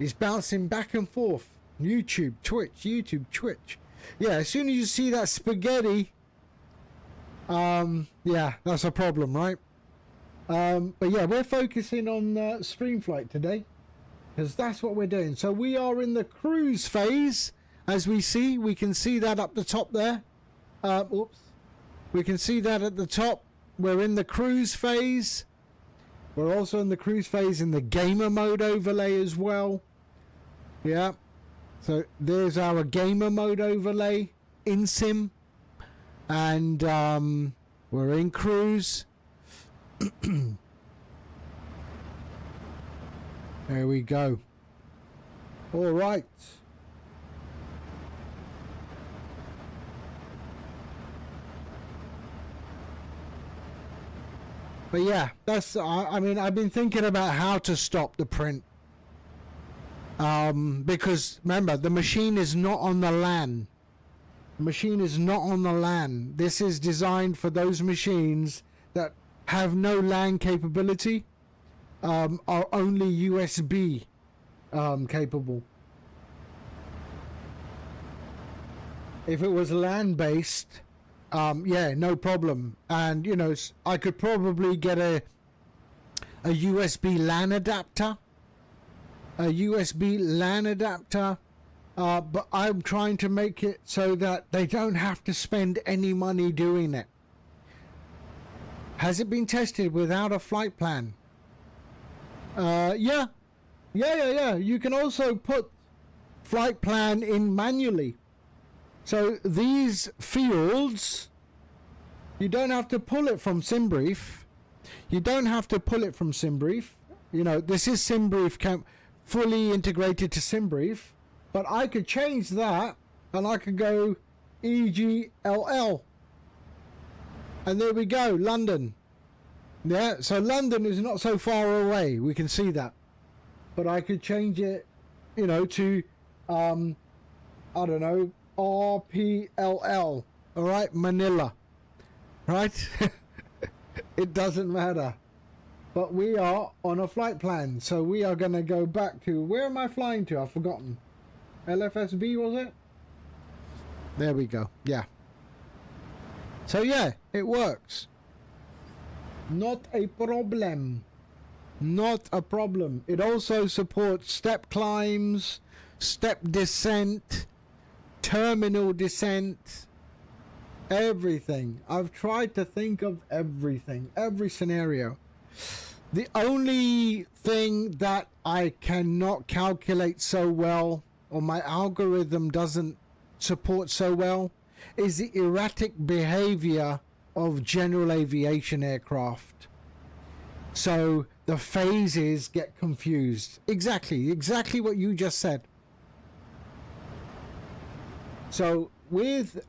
He's bouncing back and forth. YouTube, Twitch. Yeah, as soon as you see that spaghetti, yeah, that's a problem, right? But yeah, we're focusing on streamflight today, because that's what we're doing. So we are in the cruise phase, as we can see that up the top there. Oops. We can see that at the top. We're in the cruise phase. We're also in the cruise phase in the gamer mode overlay as well. Yeah. So there's our gamer mode overlay in sim. And we're in cruise. There we go. All right. But yeah, that's, I mean, I've been thinking about how to stop the print. Because, remember, the machine is not on the LAN. The machine is not on the LAN. This is designed for those machines that have no LAN capability, are only USB capable. If it was LAN based, yeah, no problem. And you know, I could probably get a USB LAN adapter, but I'm trying to make it so that they don't have to spend any money doing it. Has it been tested without a flight plan? Yeah. You can also put flight plan in manually. So these fields, you don't have to pull it from SimBrief. You know, this is SimBrief fully integrated to SimBrief. But I could change that and I could go EGLL. And there we go, London. Yeah, so London is not so far away. We can see that. But I could change it, you know, to, I don't know, RPLL. All right, Manila. Right? It doesn't matter. But we are on a flight plan. So we are going to go back to, where am I flying to? I've forgotten. LFSB, was it? There we go. Yeah. So yeah, it works. Not a problem. Not a problem. It also supports step climbs, step descent, terminal descent, everything. I've tried to think of everything, every scenario. The only thing that I cannot calculate so well, or my algorithm doesn't support so well, is the erratic behavior of general aviation aircraft. So the phases get confused. Exactly what you just said. So with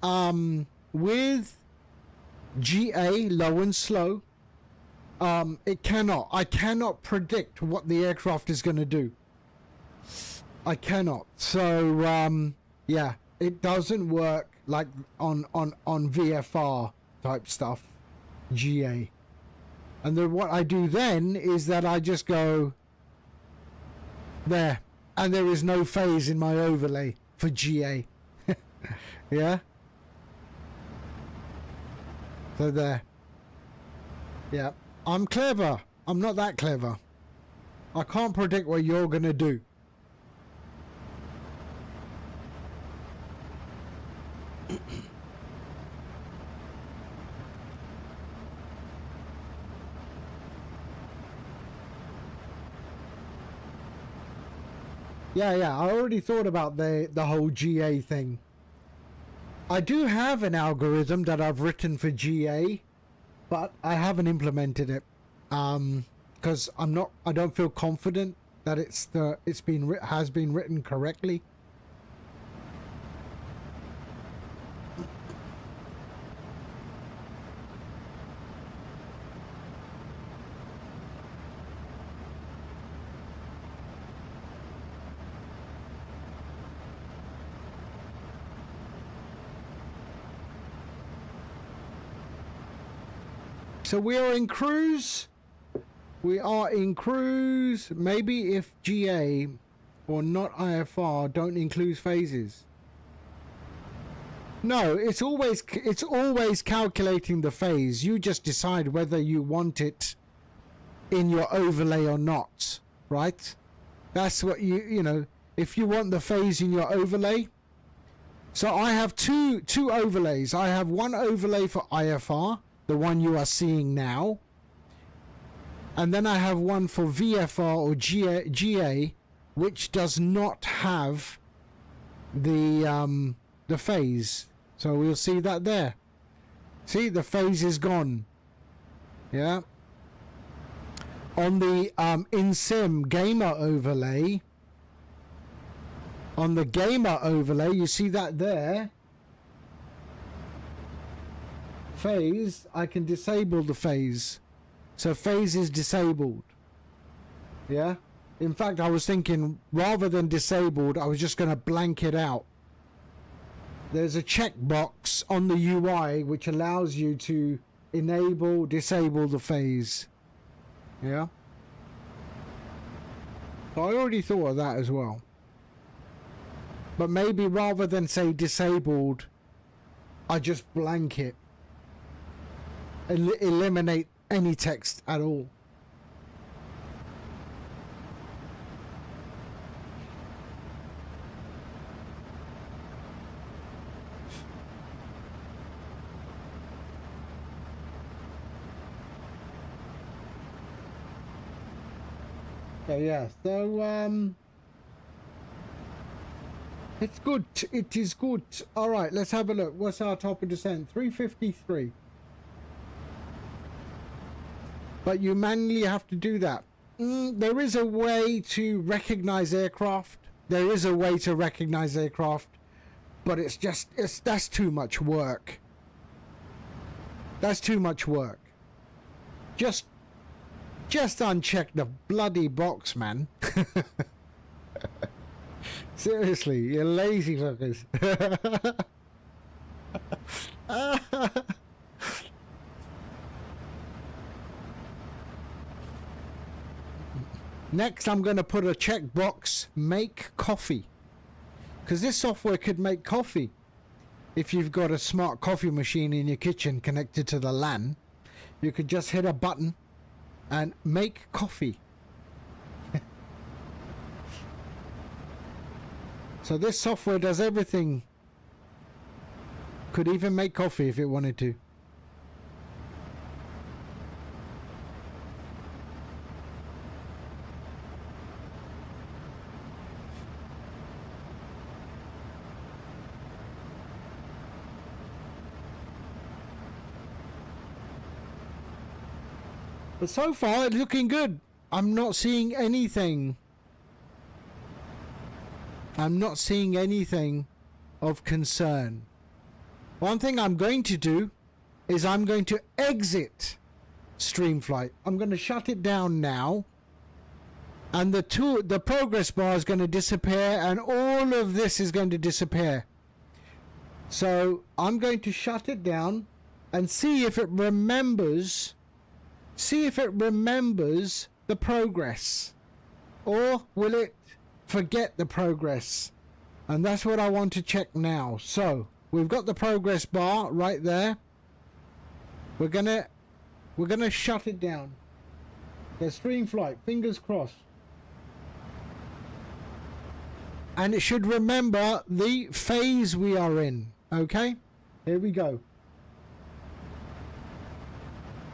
GA, low and slow, I cannot predict what the aircraft is going to do. I cannot. So yeah, it doesn't work like on VFR type stuff, GA. And then what I do then is that I just go there, and there is no phase in my overlay for GA. Yeah. So there. Yeah. I'm clever. I'm not that clever. I can't predict what you're going to do. Yeah, I already thought about the whole GA thing. I do have an algorithm that I've written for GA, but I haven't implemented it because I don't feel confident that has been written correctly. So we are in cruise. We are in cruise. Maybe if GA or not IFR don't include phases. No, it's always calculating the phase. You just decide whether you want it in your overlay or not, right? That's what you know. If you want the phase in your overlay. So I have two overlays. I have one overlay for IFR. The one you are seeing now, and then I have one for VFR or GA, which does not have the phase. So we'll see that there. See, the phase is gone. Yeah. On the in-sim gamer overlay, on the gamer overlay, you see that there. Phase, I can disable the phase. So phase is disabled. Yeah. In fact, I was thinking rather than disabled, I was just going to blank it out. There's a checkbox on the UI which allows you to enable, disable the phase. Yeah. So I already thought of that as well. But maybe rather than say disabled, I just blank it. Eliminate any text at all. So yeah, so it's good. It is good. All right, let's have a look. What's our top of descent? 353. But you manually have to do that. There is a way to recognize aircraft. There is a way to recognize aircraft, but that's too much work. That's too much work. Just uncheck the bloody box, man. Seriously, you lazy fuckers. Next, I'm going to put a checkbox, make coffee. Because this software could make coffee. If you've got a smart coffee machine in your kitchen connected to the LAN, you could just hit a button and make coffee. So this software does everything. Could even make coffee if it wanted to. But so far, it's looking good. I'm not seeing anything. I'm not seeing anything of concern. One thing I'm going to do is I'm going to exit Streamflight. I'm going to shut it down now. And the progress bar is going to disappear, and all of this is going to disappear. So I'm going to shut it down and see if it remembers. See if it remembers the progress, or will it forget the progress? And that's what I want to check now. So we've got the progress bar right there. We're gonna shut it down. The stream flight, fingers crossed. And it should remember the phase we are in. Okay? Here we go.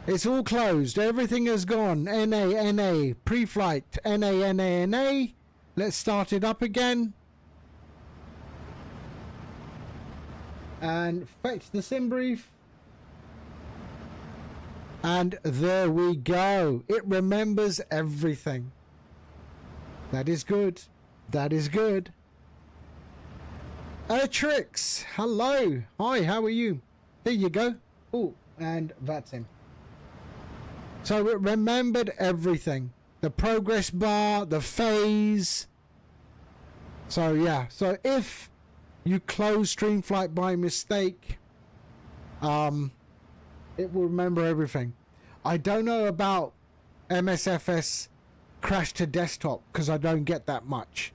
It's all closed. Everything has gone. NA. Pre-flight. NA. Let's start it up again. And fetch the sim brief. And there we go. It remembers everything. That is good. That is good. Trix, hello. Hi, how are you? There you go. Oh, and VATSIM. So it remembered everything. The progress bar, the phase. So yeah, so if you close Streamflight by mistake, it will remember everything. I don't know about MSFS crash to desktop because I don't get that much.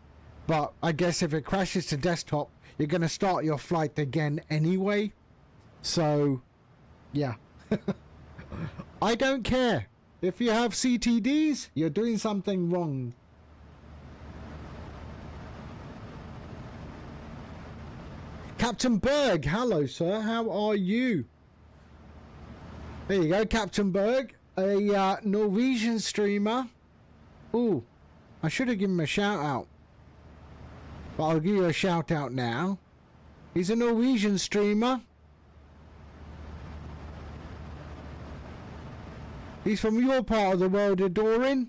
But I guess if it crashes to desktop, you're going to start your flight again anyway. So, yeah. I don't care. If you have CTDs, you're doing something wrong. Captain Berg, hello sir, how are you? There you go, Captain Berg, a Norwegian streamer. Ooh, I should have given him a shout out. But I'll give you a shout out now. He's a Norwegian streamer. He's from your part of the world, Adorin.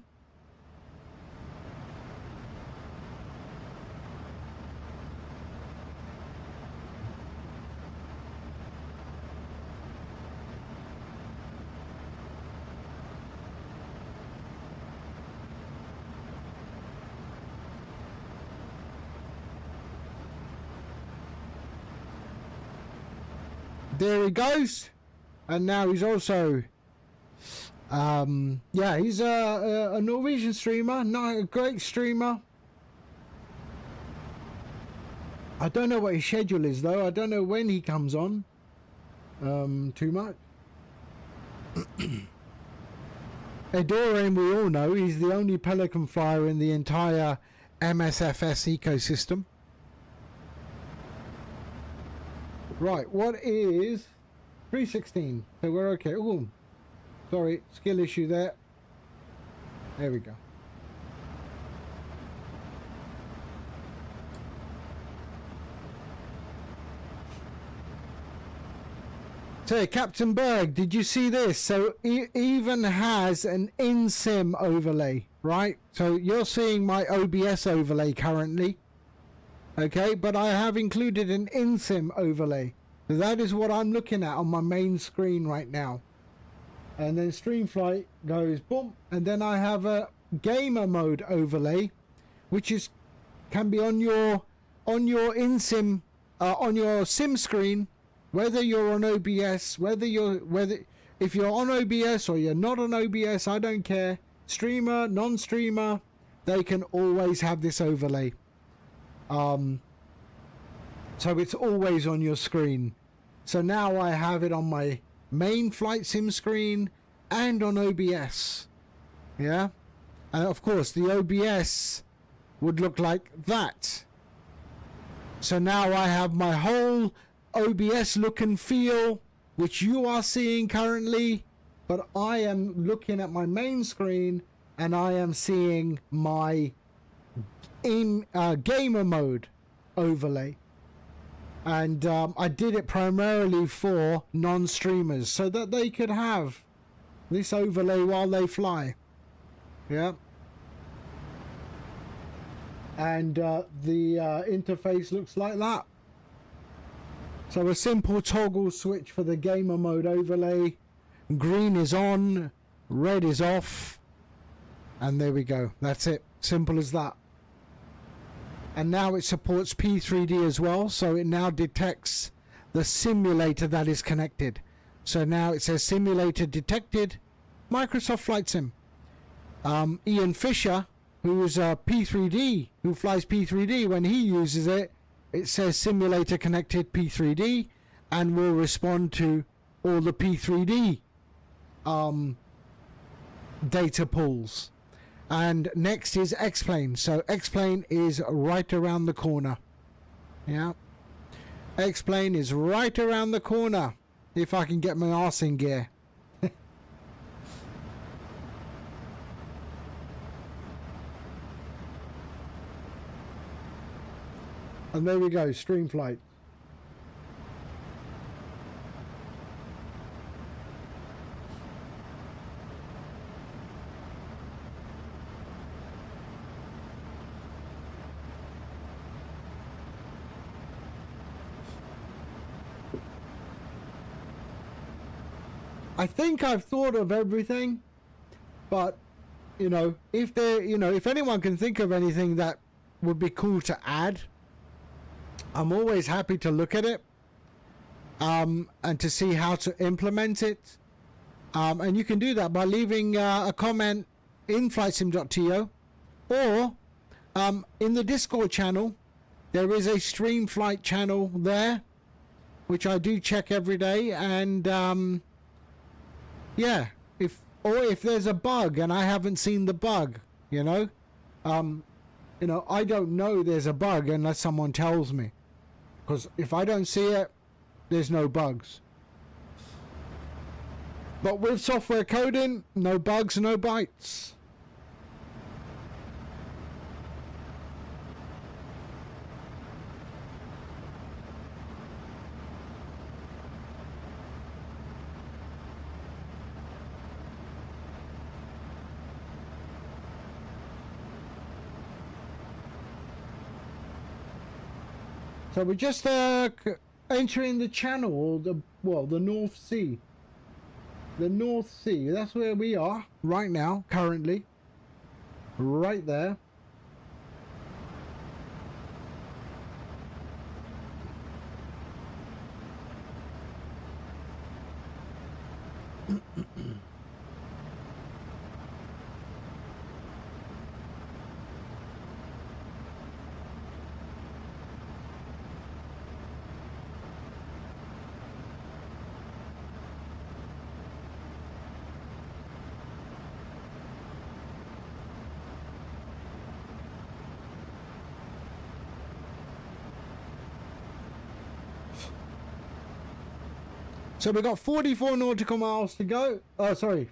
There he goes. And now he's also yeah, he's a Norwegian streamer, not a great streamer. I don't know what his schedule is though. I don't know when he comes on too much. Edorin, we all know, he's the only Pelican flyer in the entire MSFS ecosystem. Right, what is 316? So we're okay. Oh, sorry, skill issue there. There we go. So, Captain Berg, did you see this? So, it even has an in-sim overlay, right? So, you're seeing my OBS overlay currently. Okay, but I have included an in-sim overlay. So that is what I'm looking at on my main screen right now. And then Streamflight goes boom, and then I have a gamer mode overlay, which can be on your in-sim on your sim screen, whether you're on OBS, if you're on OBS or you're not on OBS, I don't care. Streamer, non-streamer, they can always have this overlay. So it's always on your screen. So now I have it on my main flight sim screen and on OBS. Yeah, and of course the OBS would look like that. So now I have my whole OBS look and feel, which you are seeing currently, but I am looking at my main screen and I am seeing my gamer mode overlay. And I did it primarily for non-streamers so that they could have this overlay while they fly. Yeah. And the interface looks like that. So a simple toggle switch for the gamer mode overlay. Green is on, red is off, and there we go. That's it. Simple as that. And now it supports P3D as well, so it now detects the simulator that is connected. So now it says simulator detected, Microsoft Flight Sim. Ian Fisher, who is a P3D, who flies P3D, when he uses it, it says simulator connected P3D, and will respond to all the P3D data pools. And next is X-Plane. So X-Plane is right around the corner. Yeah. X-Plane is right around the corner. If I can get my arse in gear. And there we go, streamflight. I think I've thought of everything, but you know, if if anyone can think of anything that would be cool to add, I'm always happy to look at it, and to see how to implement it. And you can do that by leaving a comment in flightsim.to, or in the Discord channel. There is a streamflight channel there, which I do check every day, and yeah, if there's a bug and I haven't seen the bug, I don't know there's a bug unless someone tells me. Because if I don't see it, there's no bugs. But with software coding, no bugs, no bytes. So we're just entering the channel, the North Sea. The North Sea, that's where we are right now, currently. Right there. So we've got 44 nautical miles to go. Oh, sorry.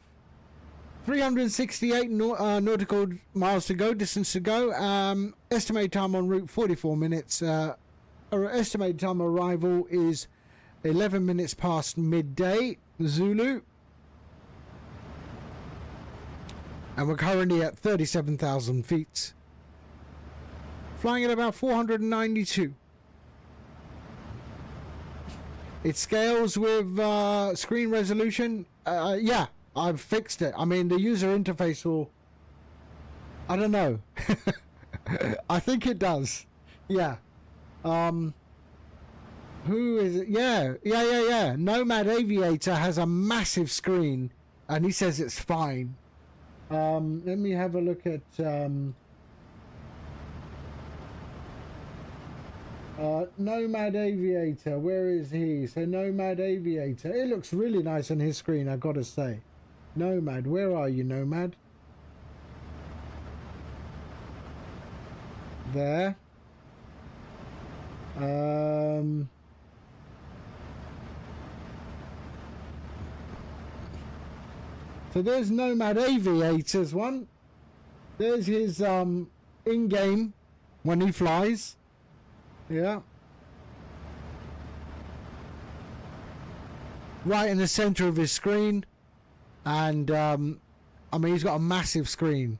368 nautical miles to go, distance to go. Estimated time en route, 44 minutes. Our estimated time arrival is 11 minutes past midday, Zulu. And we're currently at 37,000 feet. Flying at about 492. It scales with screen resolution. Yeah, I've fixed it. I mean, the user interface will... I don't know. I think it does. Yeah. Who is it? Yeah. Nomad Aviator has a massive screen, and he says it's fine. Let me have a look at... Nomad Aviator, where is he? So Nomad Aviator, it looks really nice on his screen, I've got to say. Nomad, where are you, Nomad? There. So there's Nomad Aviator's one. There's his in-game when he flies. Yeah. Right in the center of his screen. And, I mean, he's got a massive screen.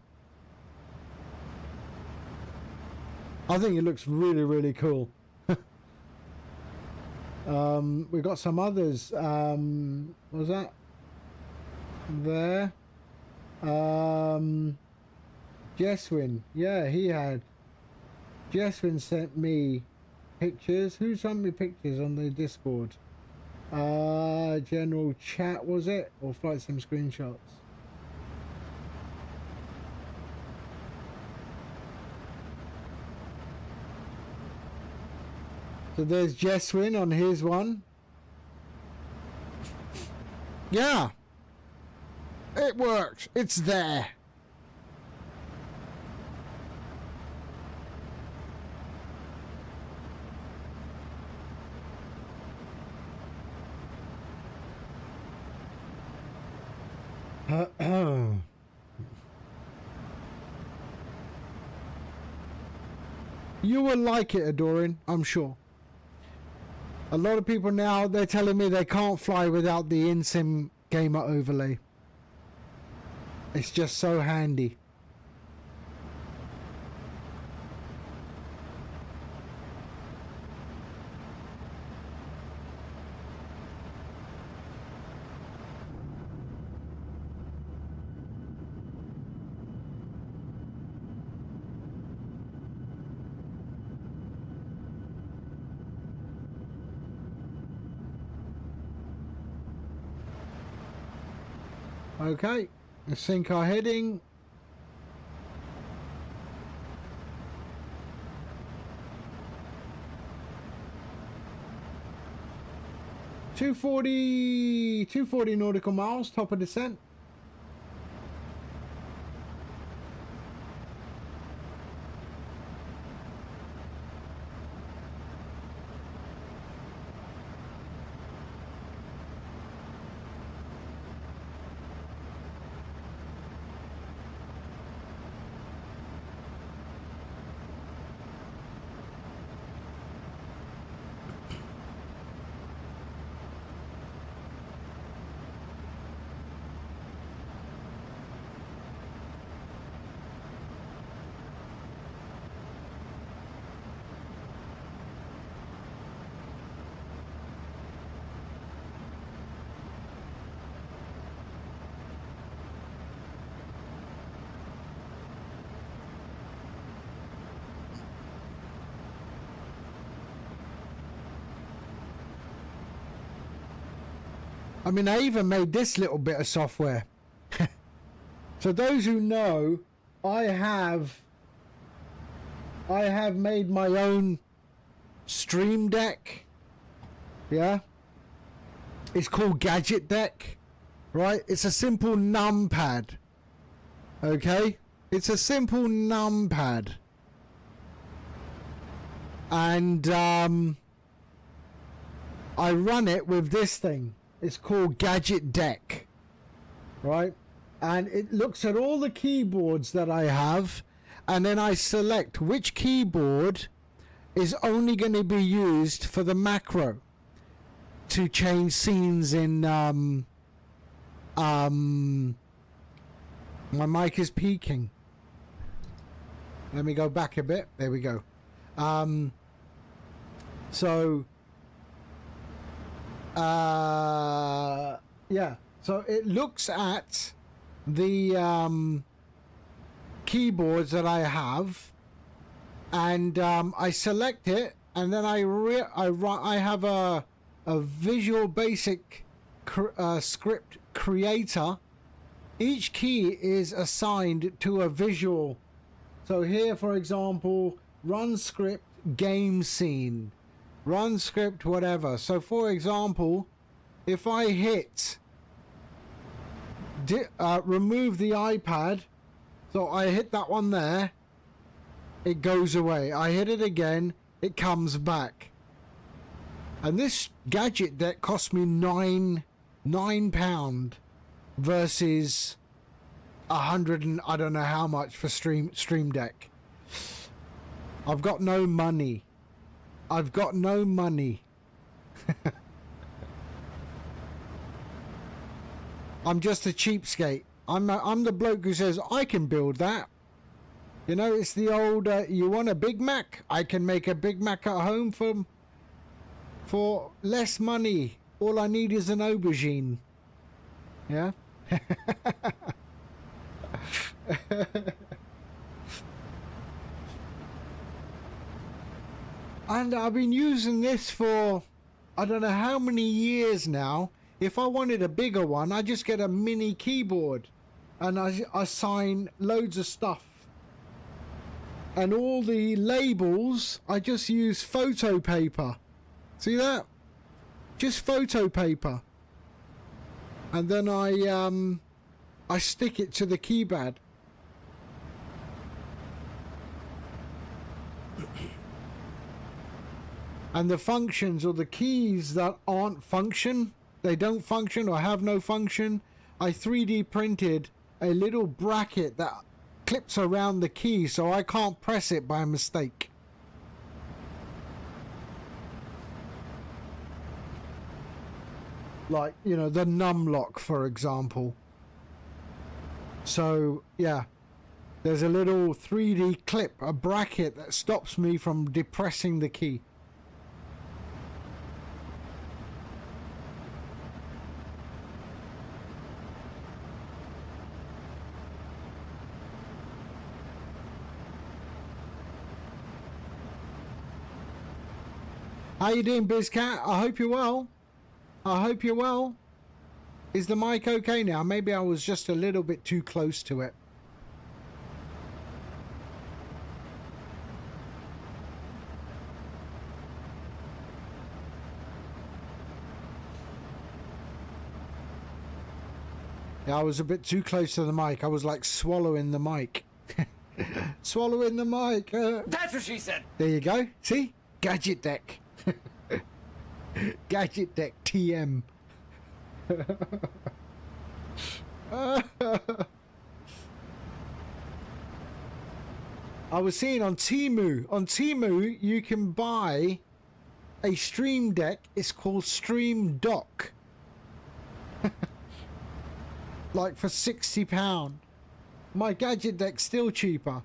I think it looks really, really cool. We've got some others. What was that? There. Jeswin. Yeah, he had. Jeswin sent me pictures. Who sent me pictures on the Discord? General chat, was it? Or flight sim screenshots? So there's Jeswin on his one. Yeah. It worked. It's there. You will like it, Adorin, I'm sure. A lot of people now, they're telling me they can't fly without the in-sim gamer overlay. It's just so handy. Okay, let's sync our heading. Two forty nautical miles, top of descent. I mean, I even made this little bit of software. So those who know, I have made my own stream deck. Yeah. It's called Gadget Deck, right? It's a simple numpad. Okay? It's a simple numpad. And I run it with this thing. It's called Gadget Deck, right? And it looks at all the keyboards that I have, and then I select which keyboard is only going to be used for the macro to change scenes in my mic is peaking. Let me go back a bit. There we go. Yeah, so it looks at the keyboards that I have, and I select it, and then I have a Visual Basic script creator. Each key is assigned to a visual. So here, for example, run script game scene, run script whatever. So for example, if I hit remove the iPad, so I hit that one there, it goes away. I hit it again, it comes back. And this gadget deck cost me £9 versus 100 and I don't know how much for Stream Deck. I've got no money. I've got no money. I'm just a cheapskate. I'm the bloke who says I can build that. You know, it's the old you want a Big Mac? I can make a Big Mac at home for less money. All I need is an aubergine. Yeah. And I've been using this for I don't know how many years now. If I wanted a bigger one, I just get a mini keyboard and I assign loads of stuff. And all the labels, I just use photo paper. See that? Just photo paper. And then I I stick it to the keypad. And the functions or the keys that aren't function, they don't function or have no function, I 3D printed a little bracket that clips around the key so I can't press it by mistake. Like, you know, the num lock, for example. So, yeah. There's a little 3D clip, a bracket that stops me from depressing the key. How you doing, BizCat? I hope you're well. I hope you're well. Is the mic okay now? Maybe I was just a little bit too close to it. Yeah, I was a bit too close to the mic. I was like swallowing the mic. Swallowing the mic.
That's what she said.
There you go. See? Gadget deck. Gadget deck TM. I was seeing on Temu. On Temu, you can buy a stream deck. It's called Stream Dock. Like for £60. My gadget deck's still cheaper.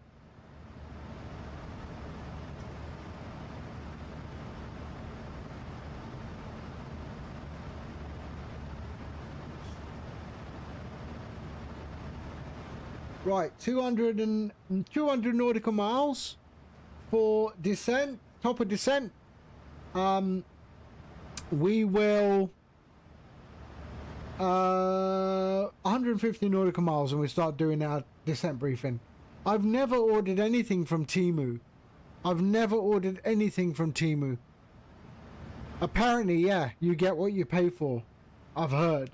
Right, 200 nautical miles for descent, top of descent. We will 150 nautical miles and we start doing our descent briefing. I've never ordered anything from Temu. I've never ordered anything from Temu. Apparently, yeah, you get what you pay for. I've heard.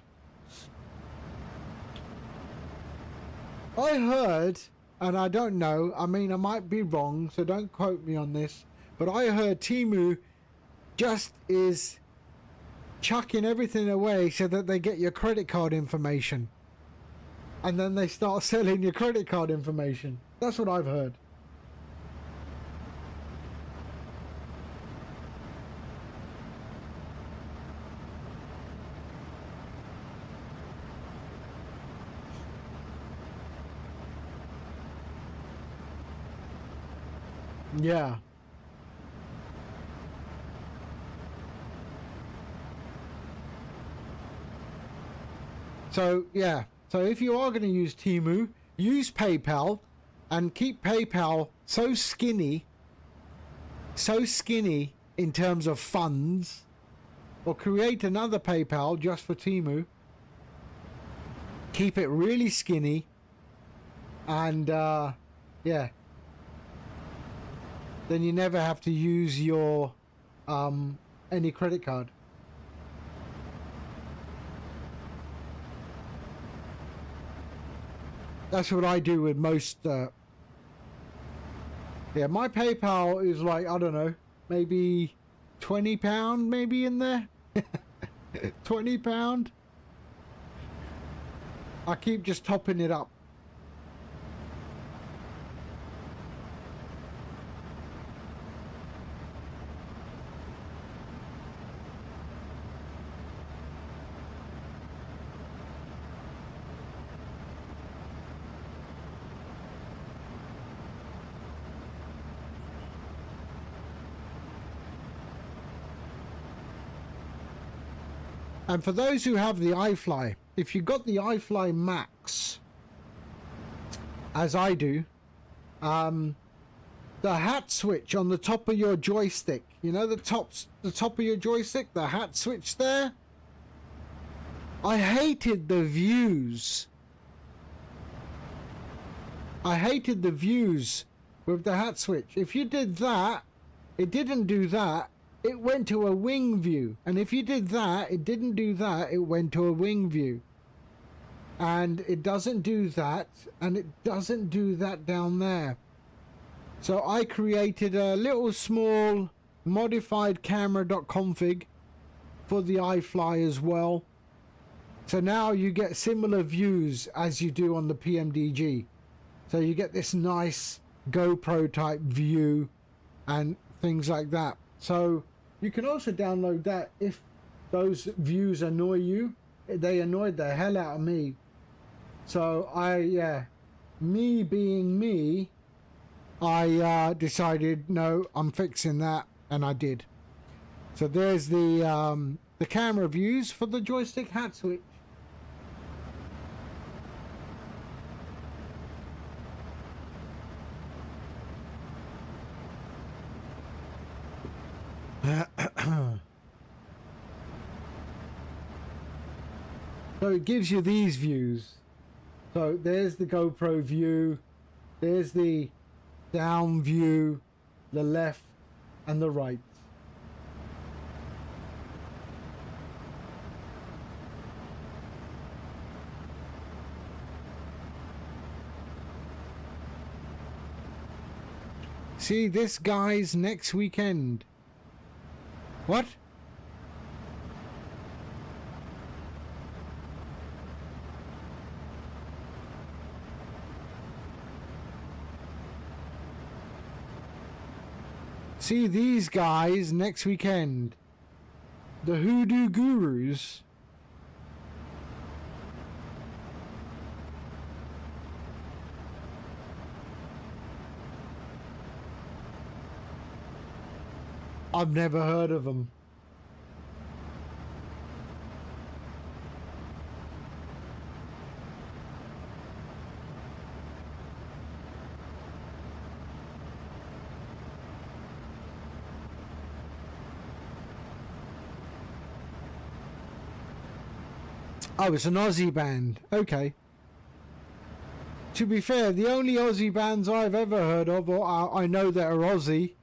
I heard, and I don't know, I mean, I might be wrong, so don't quote me on this, but I heard Temu just is chucking everything away so that they get your credit card information. And then they start selling your credit card information. That's what I've heard. Yeah. So, yeah. So if you are going to use Temu, use PayPal and keep PayPal so skinny in terms of funds, or create another PayPal just for Temu. Keep it really skinny and, yeah. Then you never have to use your any credit card. That's what I do with most. Yeah, my PayPal is like, I don't know, maybe £20, maybe in there. £20. I keep just topping it up. And for those who have the iFly, if you got the iFly Max, as I do, the hat switch on the top of your joystick, you know, the top of your joystick, the hat switch there, I hated the views. I hated the views with the hat switch. If you did that, it didn't do that. It went to a wing view. And if you did that, it didn't do that, it went to a wing view. and it doesn't do that, and it doesn't do that down there. So I created a little small modified camera.config for the iFly as well. So now you get similar views as you do on the PMDG. So you get this nice GoPro type view and things like that. So you can also download that if those views annoy you. They annoyed the hell out of me. So me being me, I decided, no, I'm fixing that, and I did. So there's the camera views for the joystick hat switch. So it gives you these views. So there's the GoPro view, there's the down view, the left and the right. See, this guy's next weekend. What? See these guys next weekend. The Hoodoo Gurus. I've never heard of them. Oh, it's an Aussie band. Okay. To be fair, the only Aussie bands I've ever heard of, or I know that are Aussie,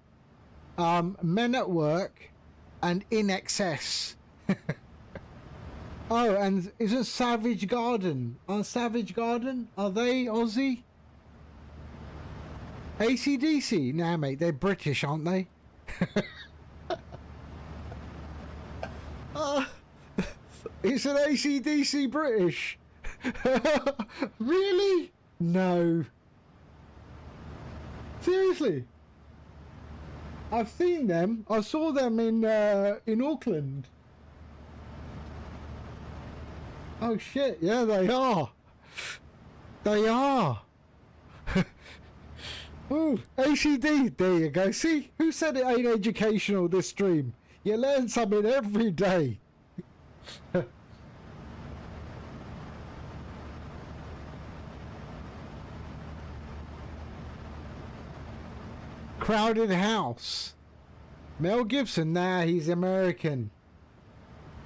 Men at Work and In Excess. Oh, and isn't Savage Garden? Savage Garden? Are they Aussie? AC/DC? Nah, mate, they're British, aren't they? It's an AC/DC British. Really? No. Seriously? I've seen them. I saw them in Auckland. Oh shit! Yeah, they are. They are. Ooh, ACD. There you go. See, who said it ain't educational? This stream. You learn something every day. Crowded House. Mel Gibson, nah, he's American.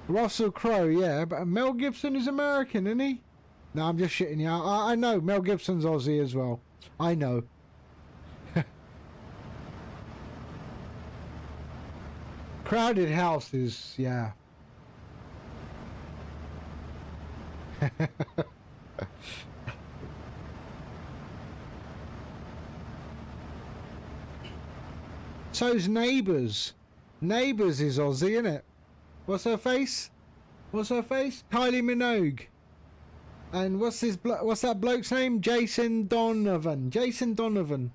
Russell Crowe, yeah, but Mel Gibson is American, isn't he? No, I'm just shitting you out. I know, Mel Gibson's Aussie as well. I know. Crowded House is, yeah. So's Neighbours. Neighbours is Aussie, isn't it? What's her face? What's her face? Kylie Minogue. And what's that bloke's name? Jason Donovan. Jason Donovan.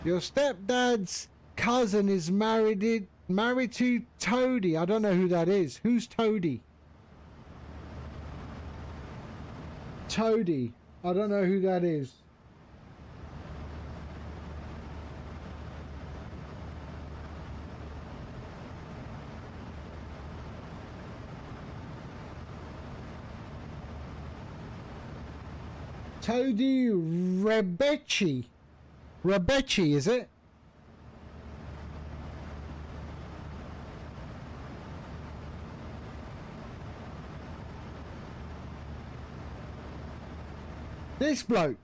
Your stepdad's cousin is married to Toadie. I don't know who that is. Who's Toadie? Toadie. I don't know who that is. Toadie Rebecci. Rebecci, is it? This bloke.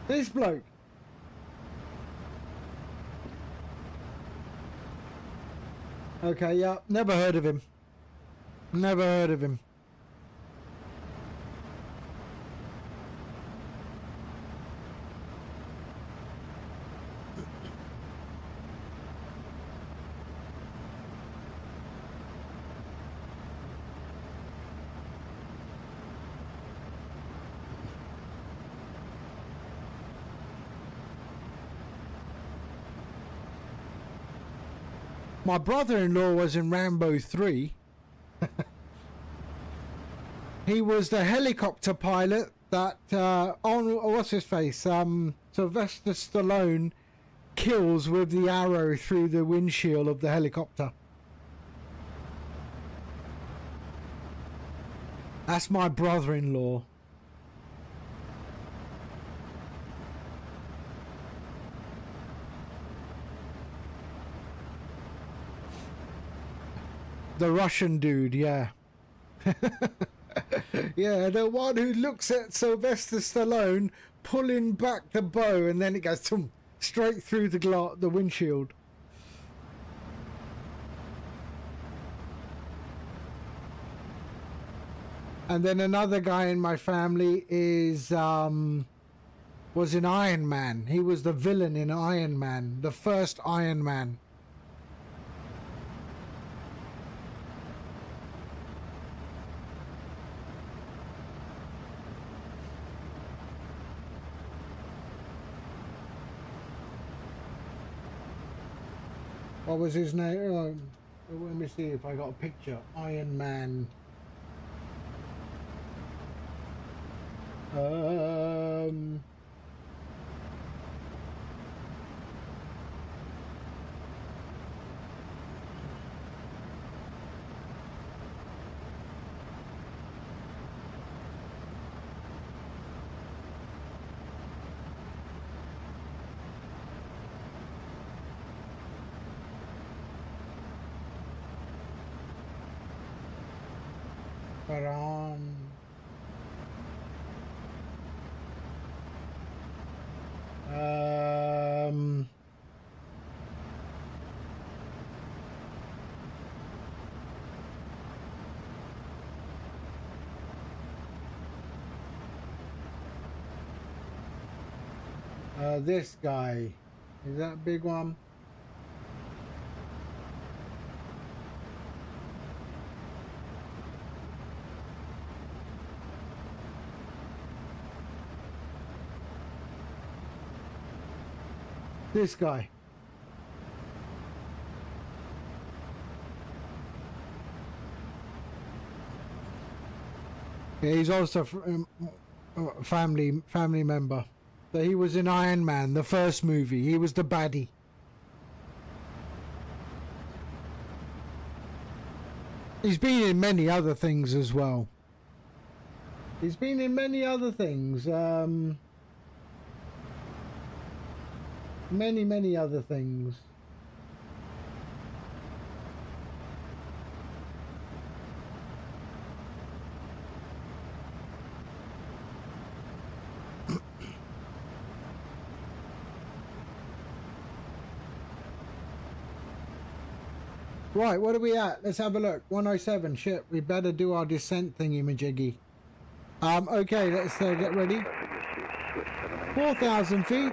This bloke. Okay, yeah, never heard of him. Never heard of him. My brother-in-law was in Rambo 3. He was the helicopter pilot that what's his face? Sylvester Stallone kills with the arrow through the windshield of the helicopter. That's my brother-in-law. The Russian dude, yeah. Yeah, the one who looks at Sylvester Stallone pulling back the bow and then it goes straight through the windshield. And then another guy in my family is was in Iron Man. He was the villain in Iron Man, the first Iron Man. What was his name? Let me see if I got a picture. Iron Man. Paran. This guy. Is that a big one? This guy. Yeah, he's also a family member. So he was in Iron Man, the first movie. He was the baddie. He's been in many other things as well. He's been in many other things. Many other things. Right, what are we at? Let's have a look. 107. Shit, we better do our descent thingy-majiggy. Okay, let's get ready. 4,000 feet.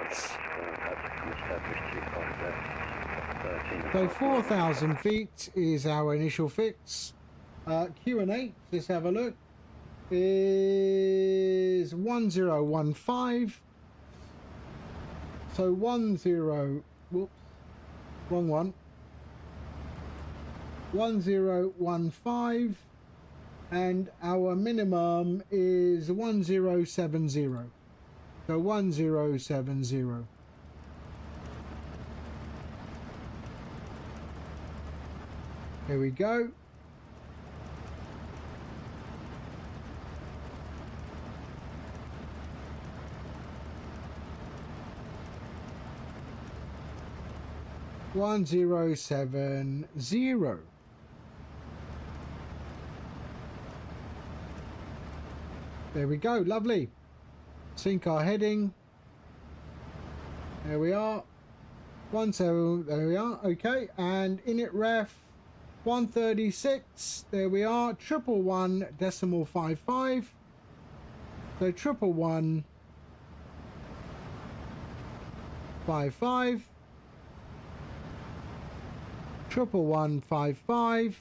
So 4,000 feet is our initial fix. Q&A, let's have a look, is 1015. So 10, whoops, wrong one. 1015, and our minimum is 1070. So 1070. Here we go. One 1070. There we go. Lovely. Sync our heading. There we are. 17. There we are. Okay. And init ref 136. There we are. 111.55. So 111.55. 111.55.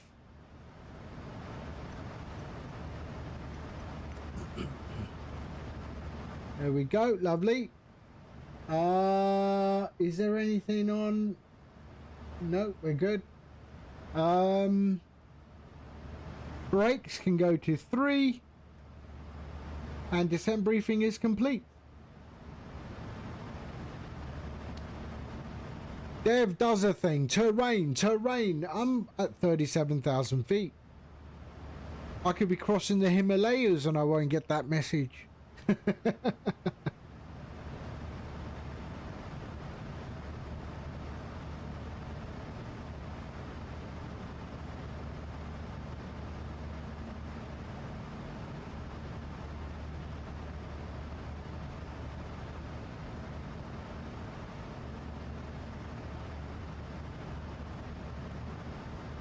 There we go. Lovely. Is there anything on? No, we're good. Brakes can go to 3. And descent briefing is complete. Dev does a thing. Terrain. I'm at 37,000 feet. I could be crossing the Himalayas and I won't get that message.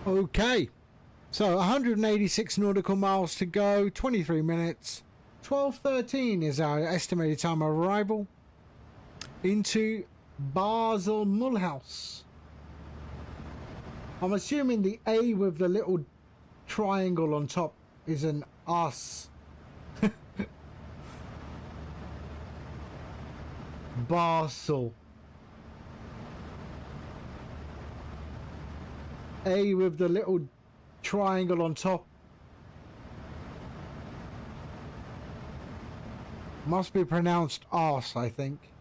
Okay, so 186 nautical miles to go, 23 minutes, 12:13 is our estimated time of arrival into Basel Mulhouse. I'm assuming the A with the little triangle on top is an us. Basel. A with the little triangle on top. Must be pronounced arse, I think.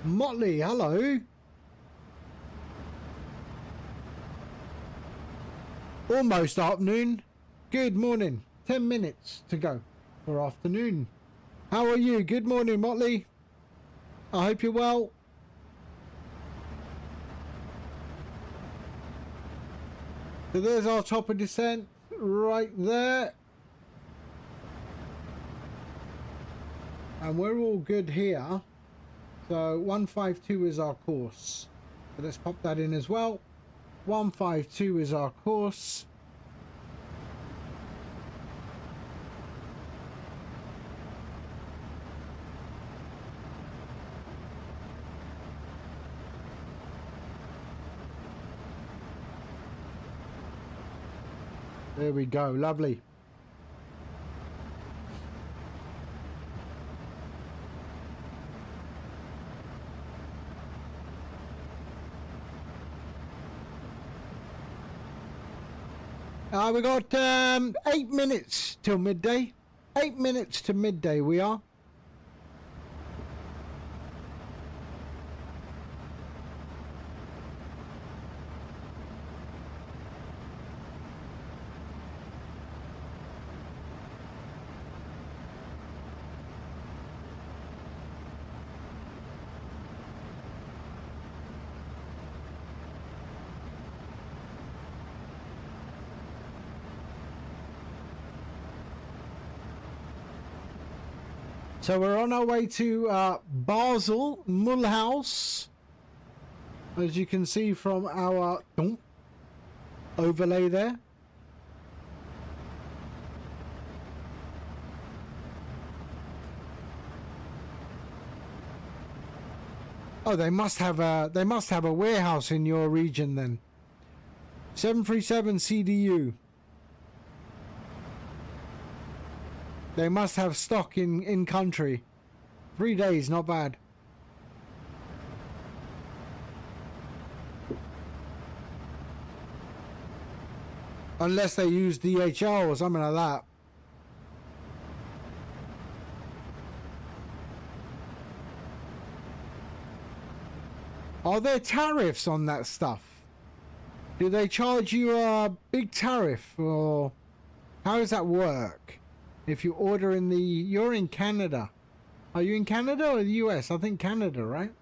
Motley, hello. Almost afternoon. Good morning. 10 minutes to go for afternoon. How are you? Good morning, Motley. I hope you're well. So there's our top of descent right there. And we're all good here. So 152 is our course. So let's pop that in as well. 152 is our course. There we go, lovely. We got 8 minutes till midday. 8 minutes to midday we are. So we're on our way to Basel Mulhouse, as you can see from our overlay there. Oh, they must have a warehouse in your region then. 737 CDU. They must have stock in country. 3 days, not bad. Unless they use DHL or something like that. Are there tariffs on that stuff? Do they charge you a big tariff, or how does that work? If you order in the... You're in Canada. Are you in Canada or the US? I think Canada, right?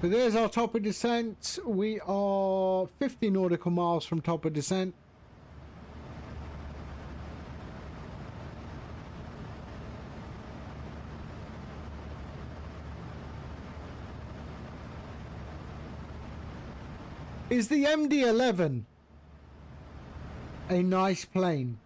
So there's our top of descent. We are 50 nautical miles from top of descent. Is the MD-11 a nice plane?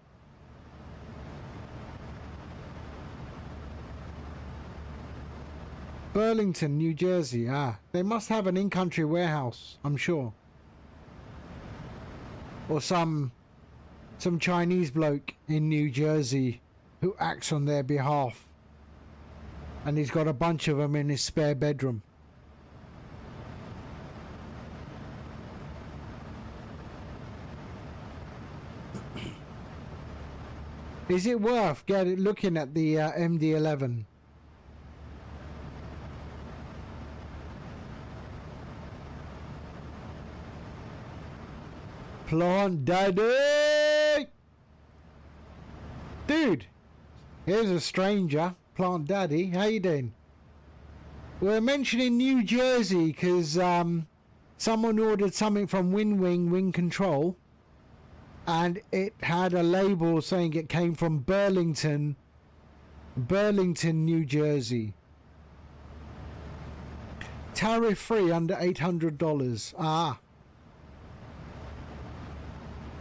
Burlington, New Jersey. Ah, they must have an in-country warehouse, I'm sure. Or some Chinese bloke in New Jersey who acts on their behalf. And he's got a bunch of them in his spare bedroom. Is it worth looking at the MD-11? Plant Daddy! Dude, here's a stranger. Plant Daddy, how you doing? We're mentioning New Jersey because someone ordered something from Wing Control, and it had a label saying it came from Burlington, New Jersey. Tariff free under $800. Ah.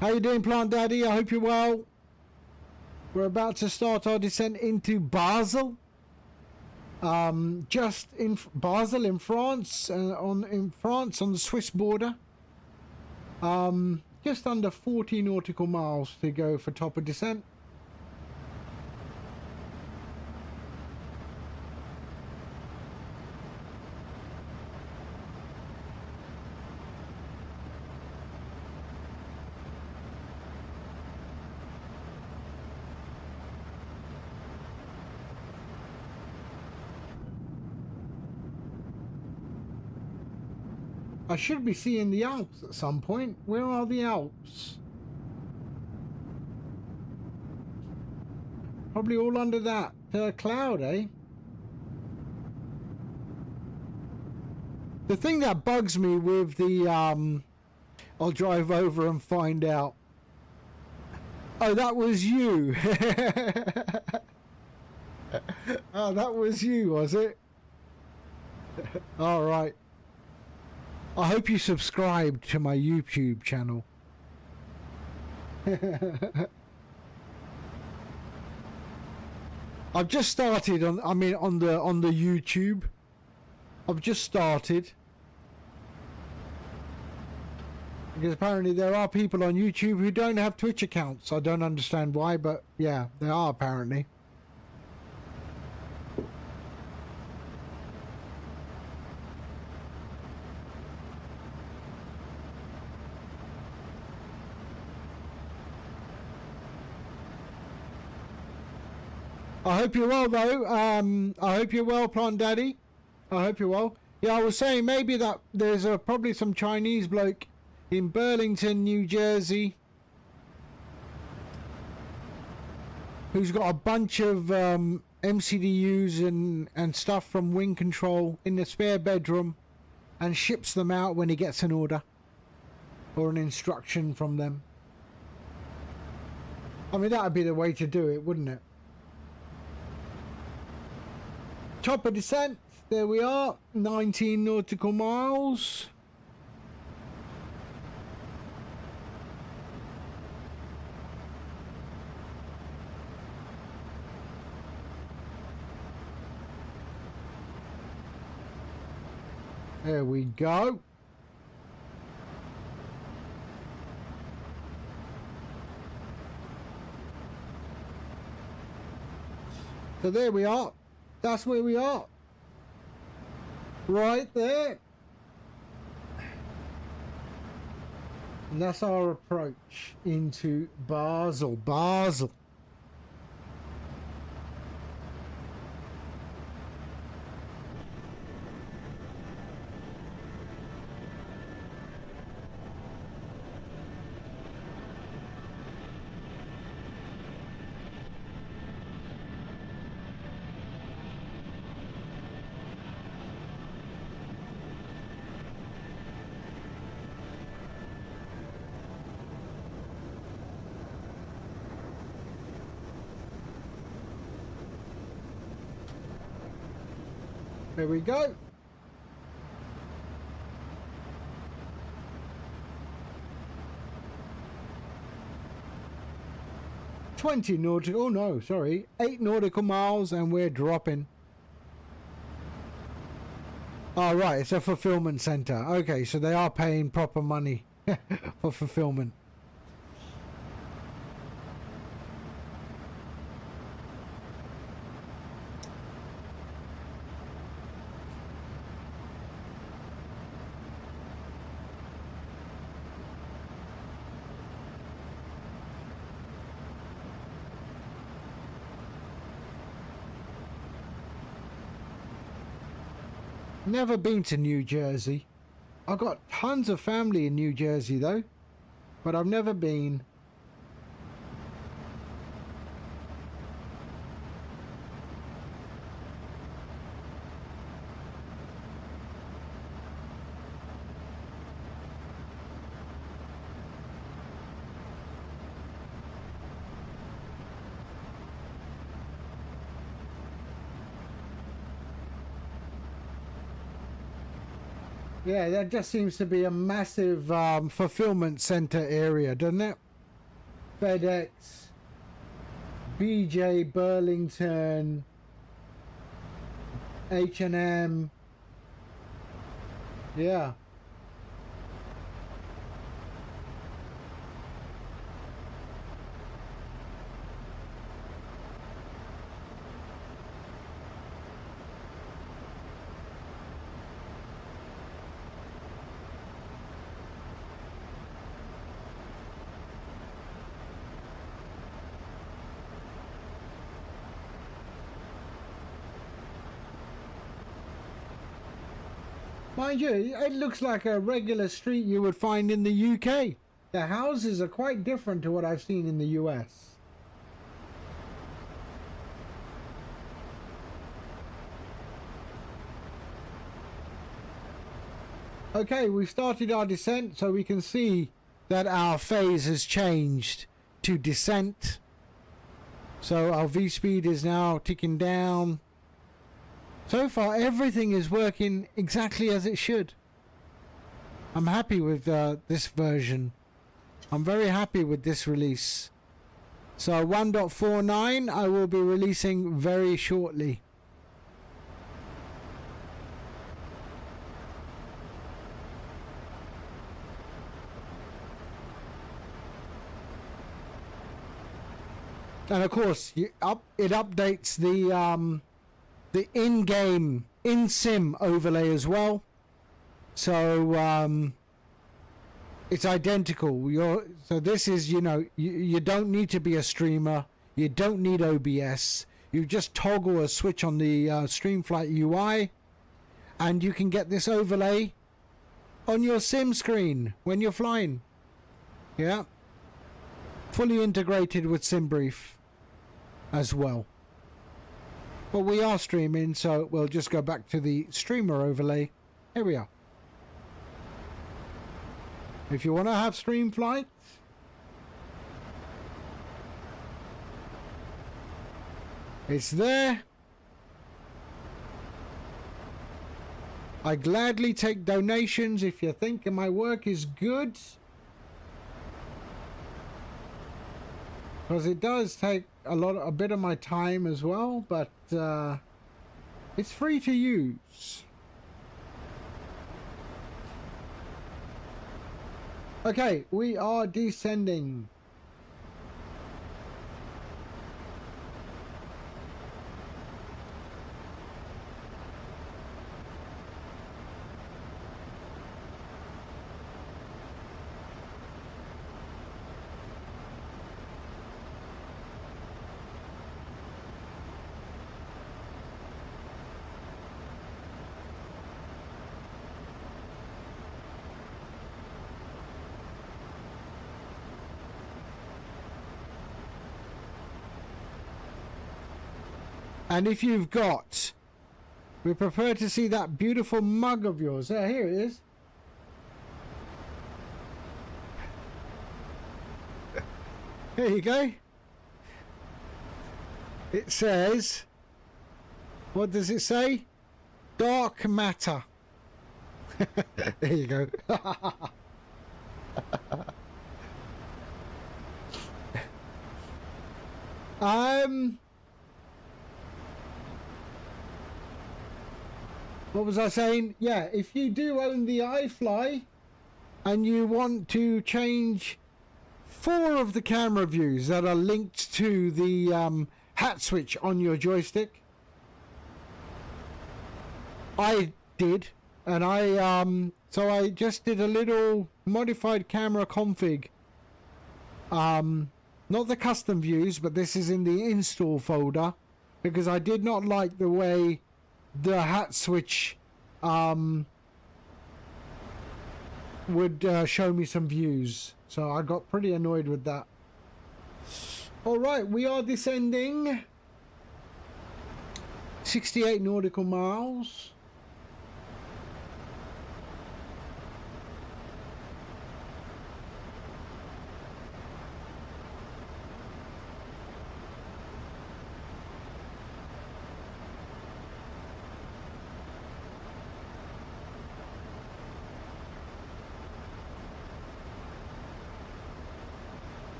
How you doing, Plant Daddy? I hope you're well. We're about to start our descent into Basel. Just in Basel in France, on the Swiss border. Just under 40 nautical miles to go for top of descent. I should be seeing the Alps at some point. Where are the Alps? Probably all under that cloud, eh? The thing that bugs me with the... I'll drive over and find out. Oh, that was you. Oh, that was you, was it? All right. I hope you subscribed to my YouTube channel. I've just started on the YouTube. I've just started. Because apparently there are people on YouTube who don't have Twitch accounts. I don't understand why, but yeah, there are apparently. I hope you're well though. I hope you're well, Plant Daddy. I hope you're well. Yeah, I was saying maybe that there's probably some Chinese bloke in Burlington, New Jersey, who's got a bunch of MCDUs and stuff from Wing Control in the spare bedroom and ships them out when he gets an order or an instruction from them. I mean, that would be the way to do it, wouldn't it? Chopper descent, there we are, 19 nautical miles. There we go. So there we are. That's where we are. Right there. And that's our approach into Basel. Basel. There we go. $20 nautical, oh no, sorry, 8 nautical miles and we're dropping. Oh right, it's a fulfillment center. Okay, so they are paying proper money for fulfillment. Never been to New Jersey. I've got tons of family in New Jersey though, but I've never been. Yeah, that just seems to be a massive fulfillment center area, doesn't it? FedEx, BJ, Burlington, H&M. Yeah. Mind you, it looks like a regular street you would find in the UK. The houses are quite different to what I've seen in the US. Okay, we've started our descent, so we can see that our phase has changed to descent. So our V-speed is now ticking down. So far, everything is working exactly as it should. I'm happy with this version. I'm very happy with this release. So 1.49 I will be releasing very shortly. And of course, it updates the in-game, in-sim overlay as well. So it's identical. So this is, you know, you don't need to be a streamer. You don't need OBS. You just toggle a switch on the Streamflight UI and you can get this overlay on your sim screen when you're flying. Yeah. Fully integrated with SimBrief as well. But we are streaming, so we'll just go back to the streamer overlay. Here we are. If you want to have stream flight, it's there. I gladly take donations if you think my work is good. Because it does take a bit of my time as well, but it's free to use. Okay, we are descending. And if you've got, we prefer to see that beautiful mug of yours. Here it is. Here you go. It says, what does it say? Dark matter. There you go. What was I saying? Yeah, if you do own the iFly and you want to change 4 of the camera views that are linked to the hat switch on your joystick, I did, and so I just did a little modified camera config. Not the custom views, but this is in the install folder, because I did not like the way the hat switch would show me some views, so I got pretty annoyed with that. All right, we are descending 68 nautical miles.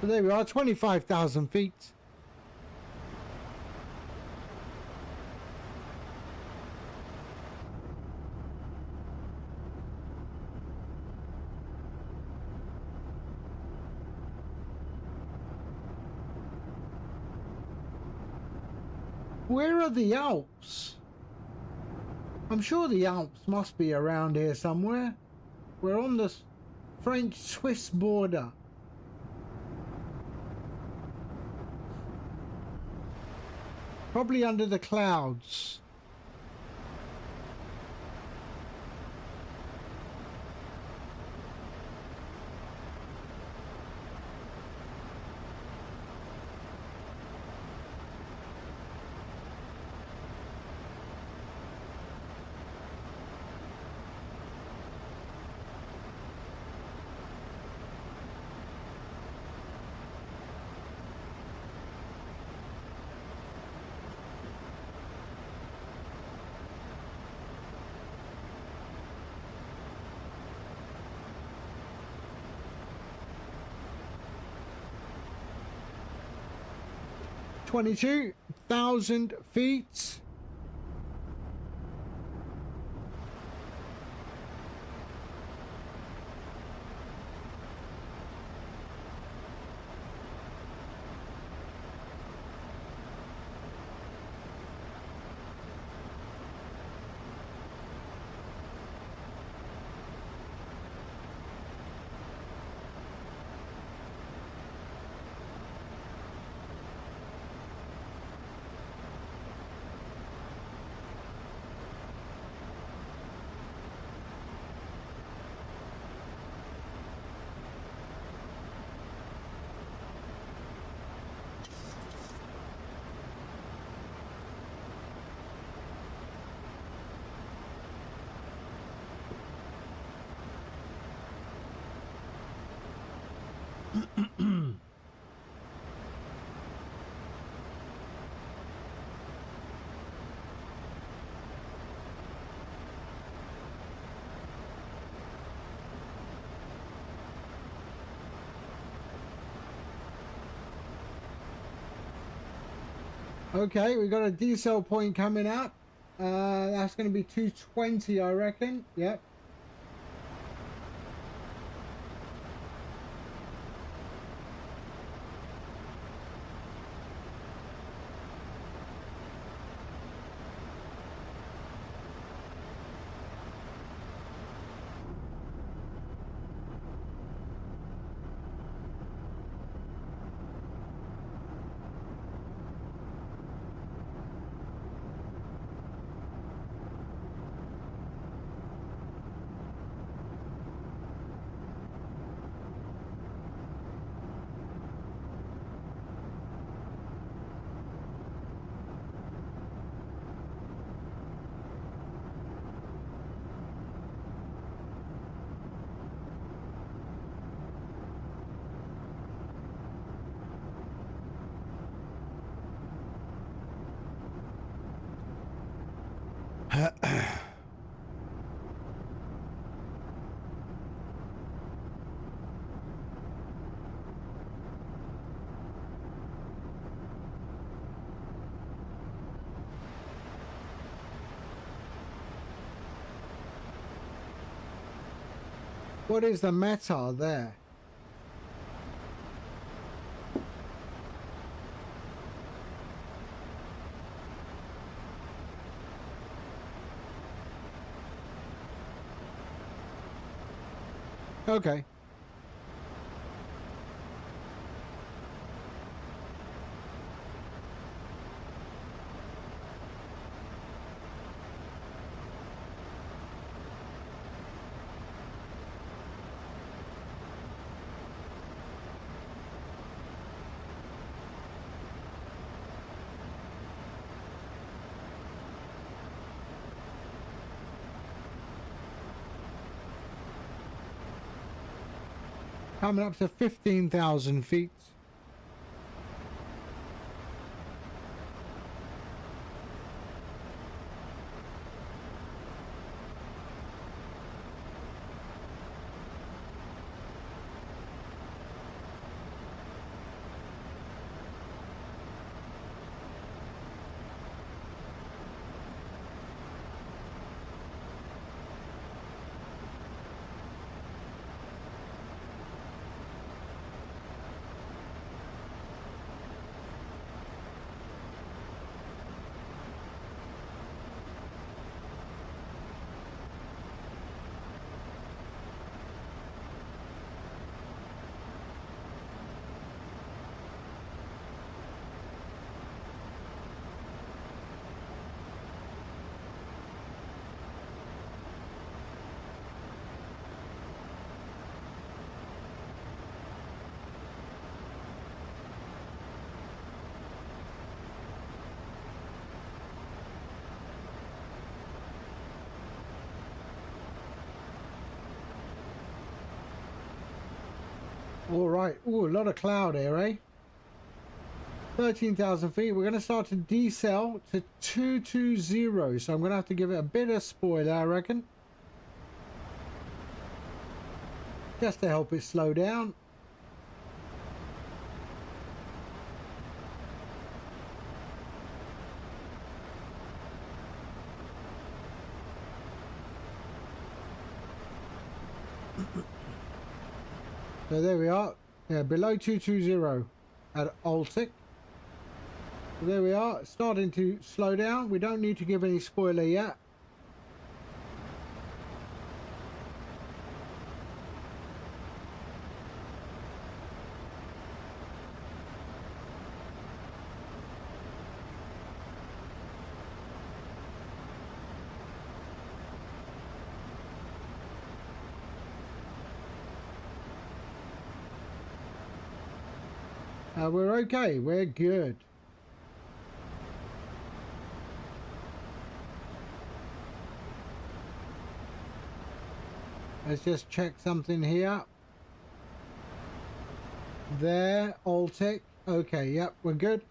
So there we are, 25,000 feet. Where are the Alps? I'm sure the Alps must be around here somewhere. We're on the French-Swiss border. Probably under the clouds. $22,000 feet. Okay, we got a decel point coming up. That's going to be 220, I reckon. Yep. What is the matter there? Okay. Coming up to 15,000 feet. All right. Ooh, a lot of cloud here, eh? 13,000 feet. We're going to start to decel to 220. So I'm going to have to give it a bit of spoiler, I reckon. Just to help it slow down. So there we are. Yeah, below 220 at Altic. So there we are. Starting to slow down. We don't need to give any spoiler yet. We're okay. We're good. Let's just check something here. There, Altic. Okay, yep, we're good.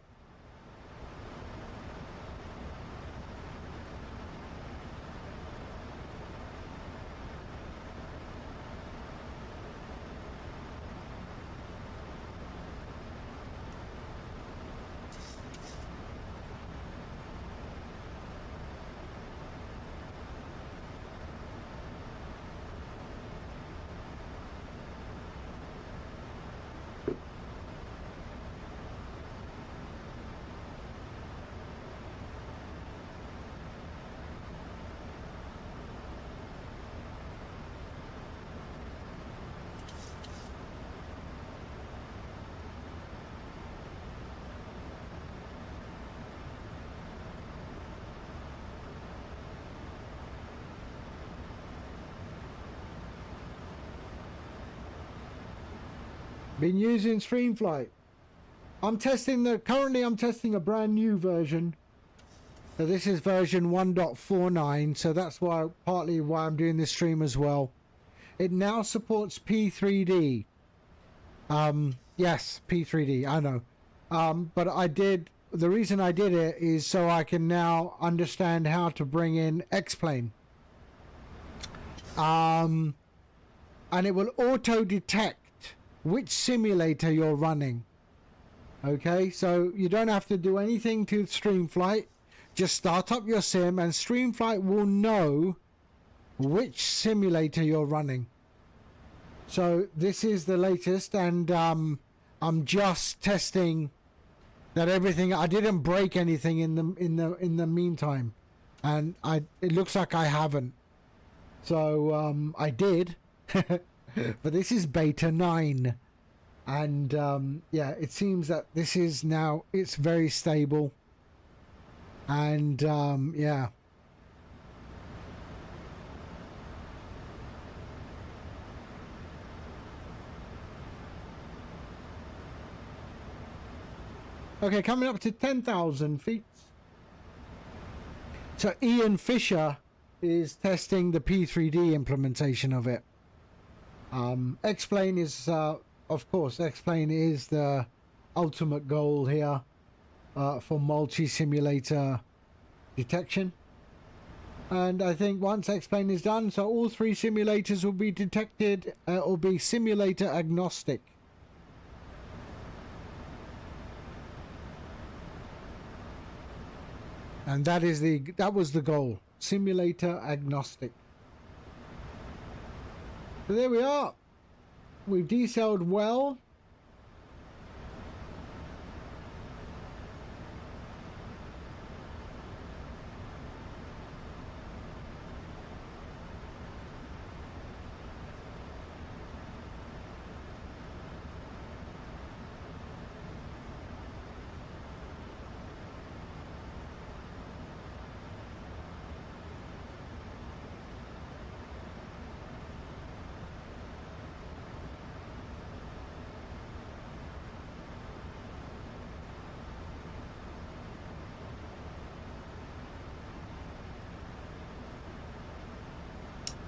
Been using Streamflight. Currently I'm testing a brand new version. So this is version 1.49, so that's partly why I'm doing this stream as well. It now supports P3D. Yes, P3D, I know. But the reason I did it is so I can now understand how to bring in X-Plane. And it will auto detect which simulator you're running. Okay, so you don't have to do anything to Streamflight. Just start up your sim and Streamflight will know which simulator you're running. So this is the latest, and I'm just testing that everything. I didn't break anything in the meantime, and it looks like I haven't. So I did, but this is beta 9, and yeah, it seems that this is now it's very stable. And yeah. Okay, coming up to 10,000 feet. So Ian Fisher is testing the P3D implementation of it. X-Plane is, of course, X-Plane is the ultimate goal here. For multi-simulator detection, and I think once X-Plane is done, so all 3 simulators will be detected, will be simulator agnostic. And that was the goal, simulator agnostic. So there we are. We've decelled well.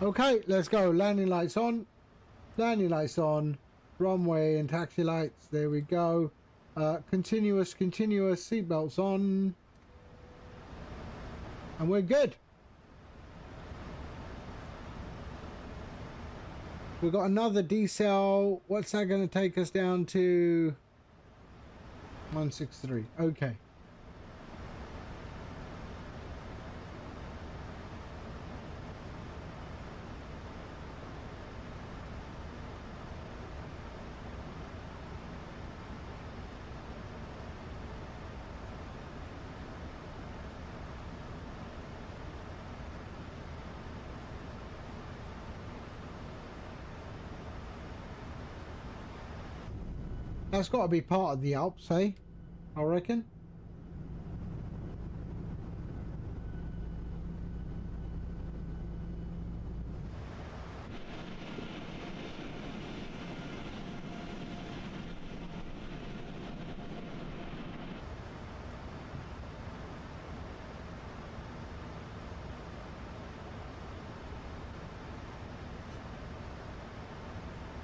Okay, let's go. Landing lights on. Landing lights on. Runway and taxi lights. There we go. Continuous seatbelts on. And we're good. We've got another decel. What's that going to take us down to? 163. Okay. That's got to be part of the Alps, eh? I reckon.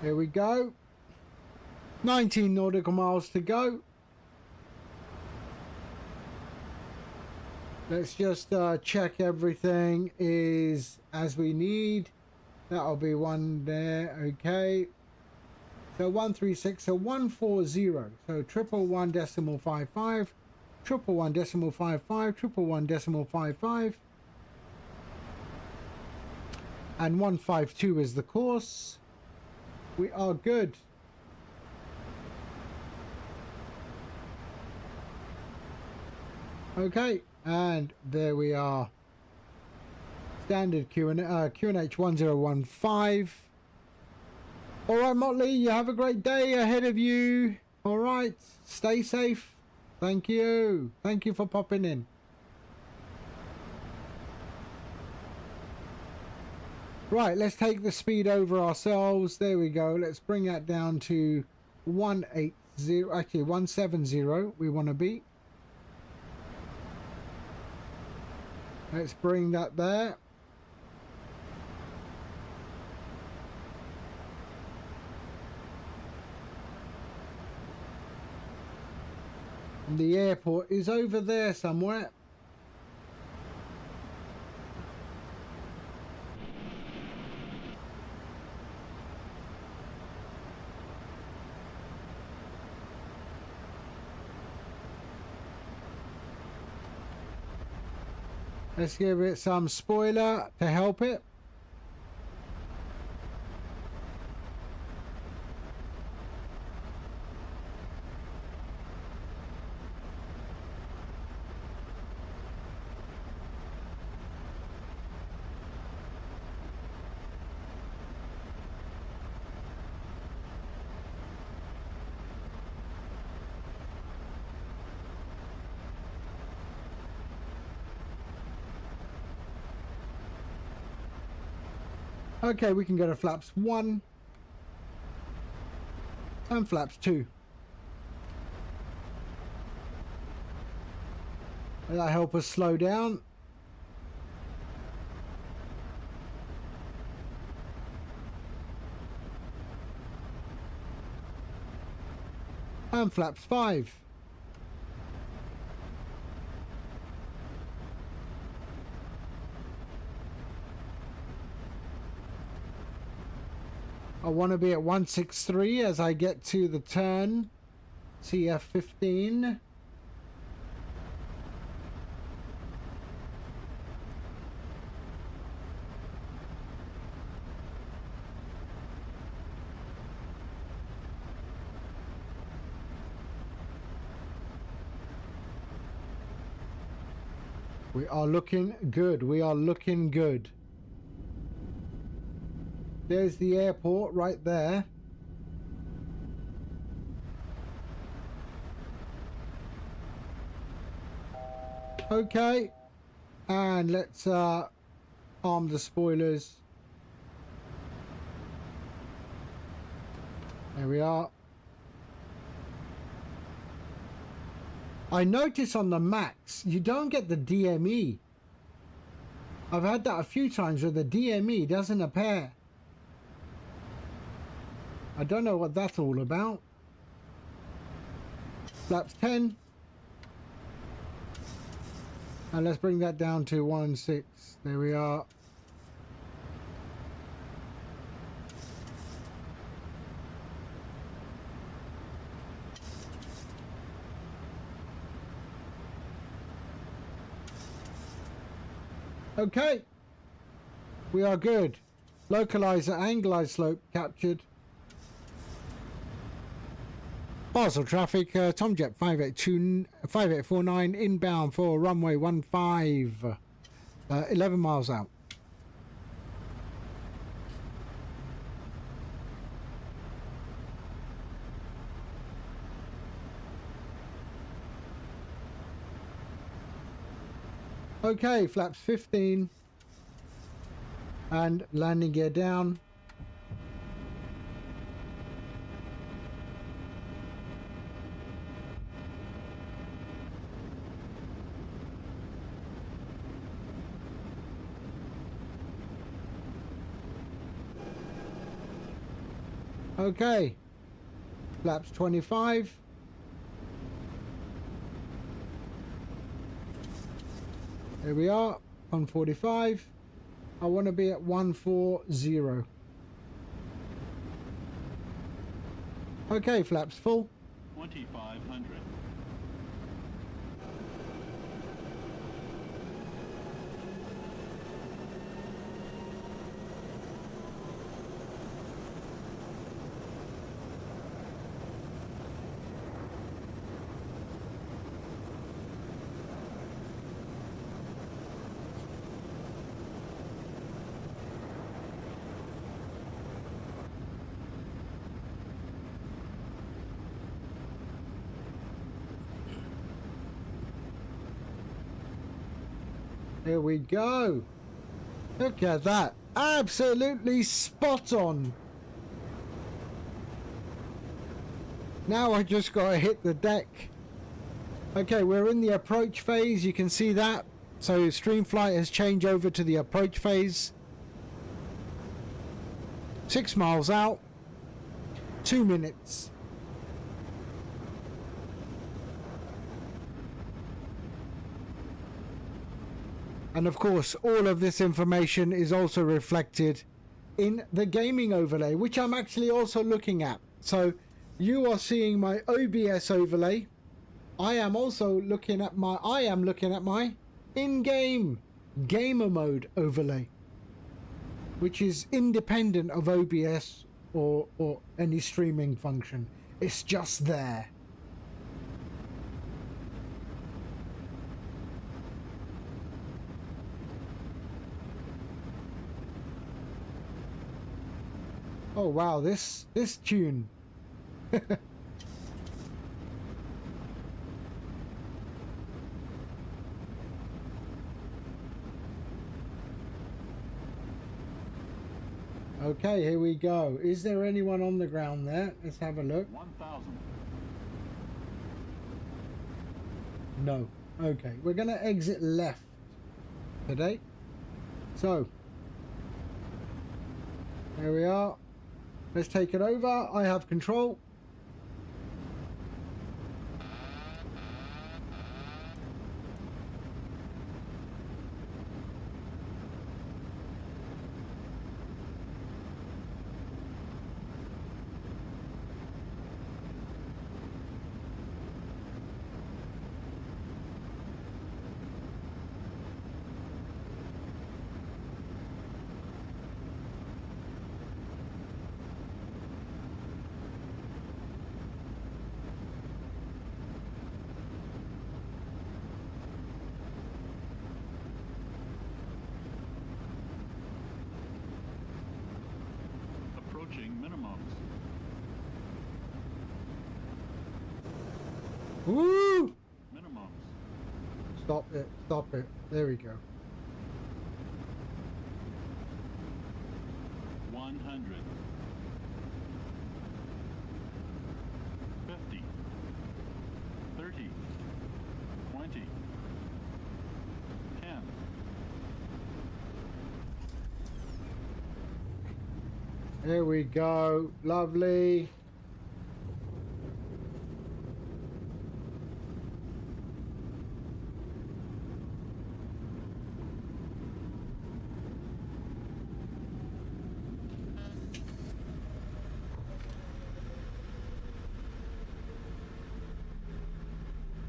Here we go. 19 nautical miles to go. Let's just check everything is as we need. That'll be one there. Okay. So 136, so 140. So 111.55, 111.55, 111.55. And 152 is the course. We are good. Okay, and there we are. Standard QNH 1015. All right, Motley, you have a great day ahead of you. All right, stay safe. Thank you. Thank you for popping in. Right, let's take the speed over ourselves. There we go. Let's bring that down to 180, actually 170 we want to be. Let's bring that there. And the airport is over there somewhere. Let's give it some spoiler to help it. Okay, we can go to flaps 1 and flaps 2. Will that help us slow down? And flaps 5. I want to be at 163 as I get to the turn. CF15. We are looking good. We are looking good. There's the airport right there. Okay. And let's arm the spoilers. There we are. I notice on the Max, you don't get the DME. I've had that a few times where the DME doesn't appear. I don't know what that's all about. Flaps 10. And let's bring that down to 1.6. There we are. Okay. We are good. Localizer and glide slope captured. Basel traffic, Tomjet 5849 inbound for runway 15, 11 miles out. Okay, flaps 15 and landing gear down. Okay, flaps 25. There we are, 145. I want to be at 140. Okay, flaps full.
2500.
Here we go. Look at that. Absolutely spot on. Now I just got to hit the deck. Okay, we're in the approach phase. You can see that. So streamflight has changed over to the approach phase. 6 miles out. 2 minutes. And of course, all of this information is also reflected in the gaming overlay, which I'm actually also looking at. So you are seeing my OBS overlay. I am looking at my in-game gamer mode overlay, which is independent of OBS or any streaming function. It's just there. Oh wow, this tune. Okay, here we go. Is there anyone on the ground there? Let's have a look.
1,000.
No. Okay, we're gonna exit left today. So there we are. Let's take it over. I have control.
Approaching minimums.
Woo!
Minimums.
Stop it. Stop it. There we go.
100. 50. 30. 20. 10.
There we go. Lovely.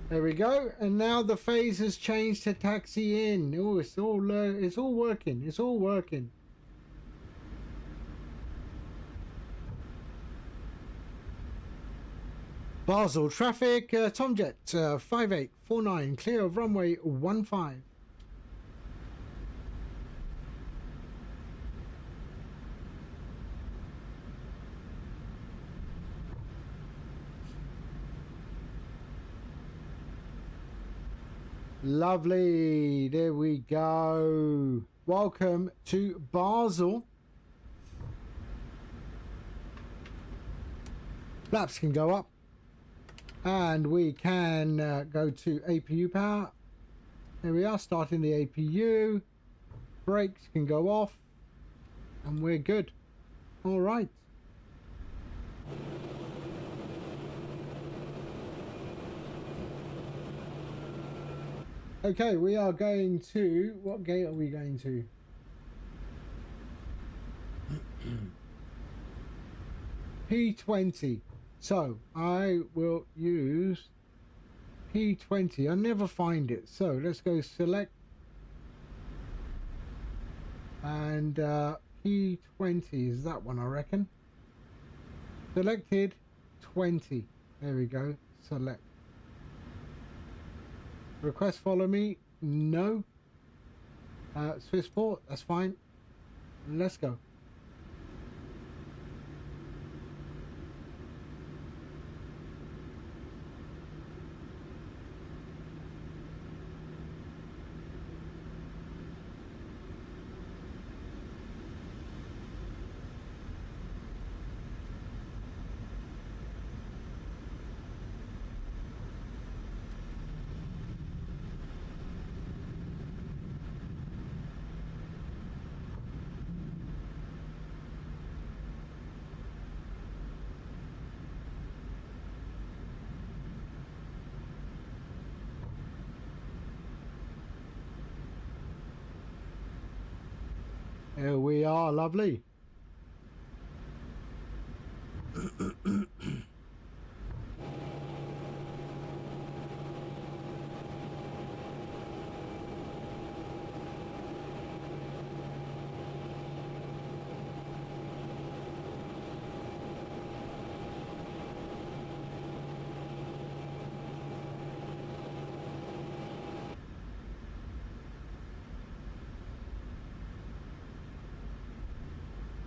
There we go, and now the phase has changed to taxi in. Oh, it's all working. It's all working. Basel traffic, Tomjet 5849, clear of runway 15. Lovely, there we go. Welcome to Basel. Flaps can go up. And we can go to APU power. There we are, starting the APU. Brakes can go off. And we're good. All right. Okay, we are going to... What gate are we going to? P20. So I will use P20. I never find it. So let's go select and P20 is that one, I reckon. Selected 20. There we go. Select. Request follow me. No. Swissport. That's fine. Let's go. Here we are, lovely.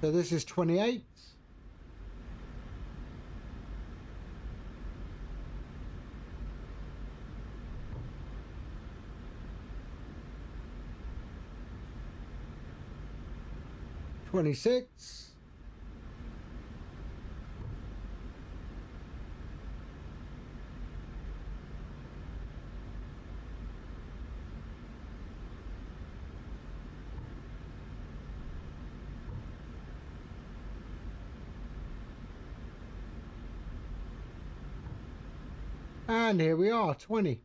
So this is 28. $26. And here we are, 20.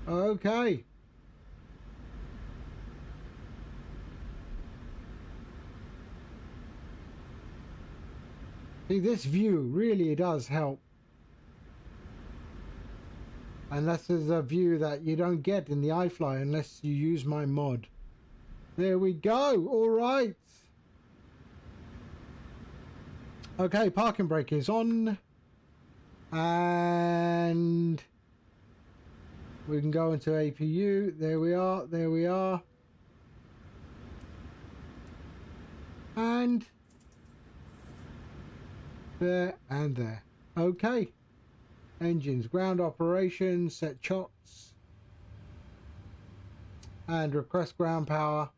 Okay. See, this view really does help. And this is a view that you don't get in the iFly unless you use my mod. There we go. All right. Okay, parking brake is on. And we can go into APU. There we are. There we are. And there and there. Okay. Engines, ground operations, set shots. And request ground power.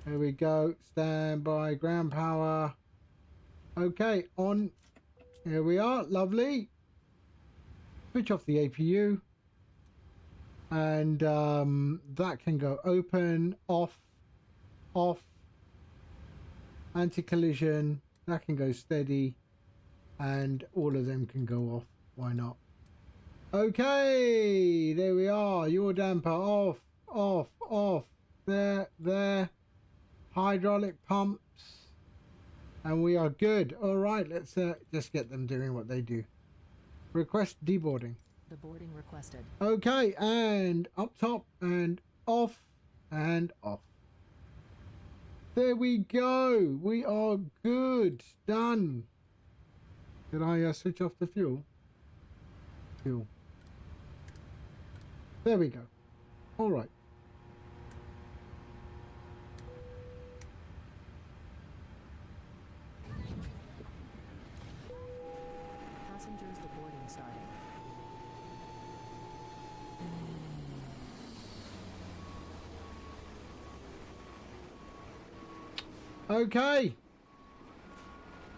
There we go. Stand by, ground power. Okay, on. Here we are. Lovely. Switch off the APU. And that can go open, off, off. Anti-collision. That can go steady. And all of them can go off. Why not? Okay. There we are. Your damper off, off, off. There, there. Hydraulic pumps. And we are good. All right, let's just get them doing what they do. Request deboarding.
The boarding requested.
Okay, and up top and off and off. There we go. We are good. Done. Did I switch off the fuel? Fuel. There we go. All right.
Passengers, the boarding starting.
Okay.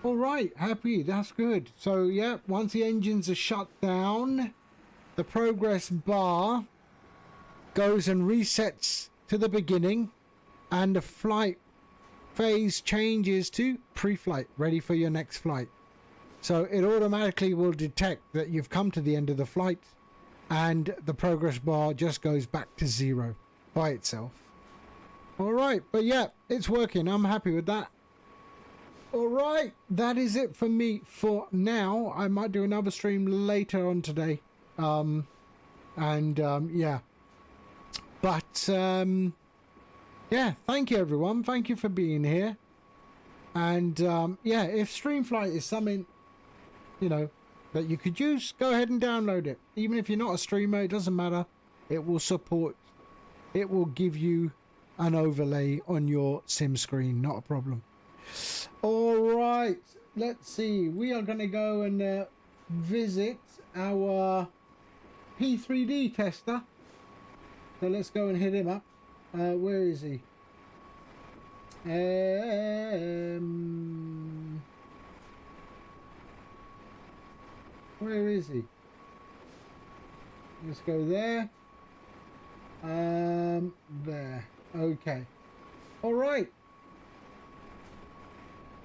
All right. Happy. That's good. So, yeah, once the engines are shut down, the progress bar goes and resets to the beginning, and the flight phase changes to pre-flight, ready for your next flight. So it automatically will detect that you've come to the end of the flight, and the progress bar just goes back to 0 by itself. All right, but yeah, it's working. I'm happy with that. All right, that is it for me for now. I might do another stream later on today. Yeah. But yeah, thank you everyone. Thank you for being here. And yeah, if streamflight is something, you know, that you could use, go ahead and download it. Even if you're not a streamer, it doesn't matter. It will support, it will give you an overlay on your sim screen, not a problem. All right, let's see. We are going to go and visit our P3D tester. So let's go and hit him up. Where is he? Where is he? Let's go there. There. Okay. All right.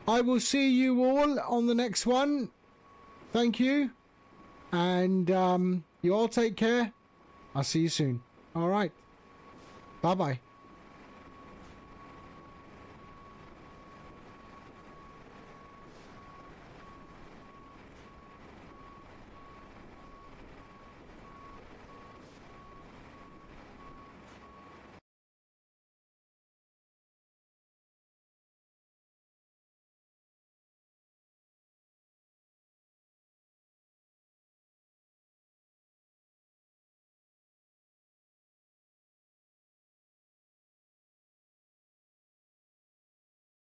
I will see you all on the next one. Thank you. And you all take care. I'll see you soon. All right. Bye-bye.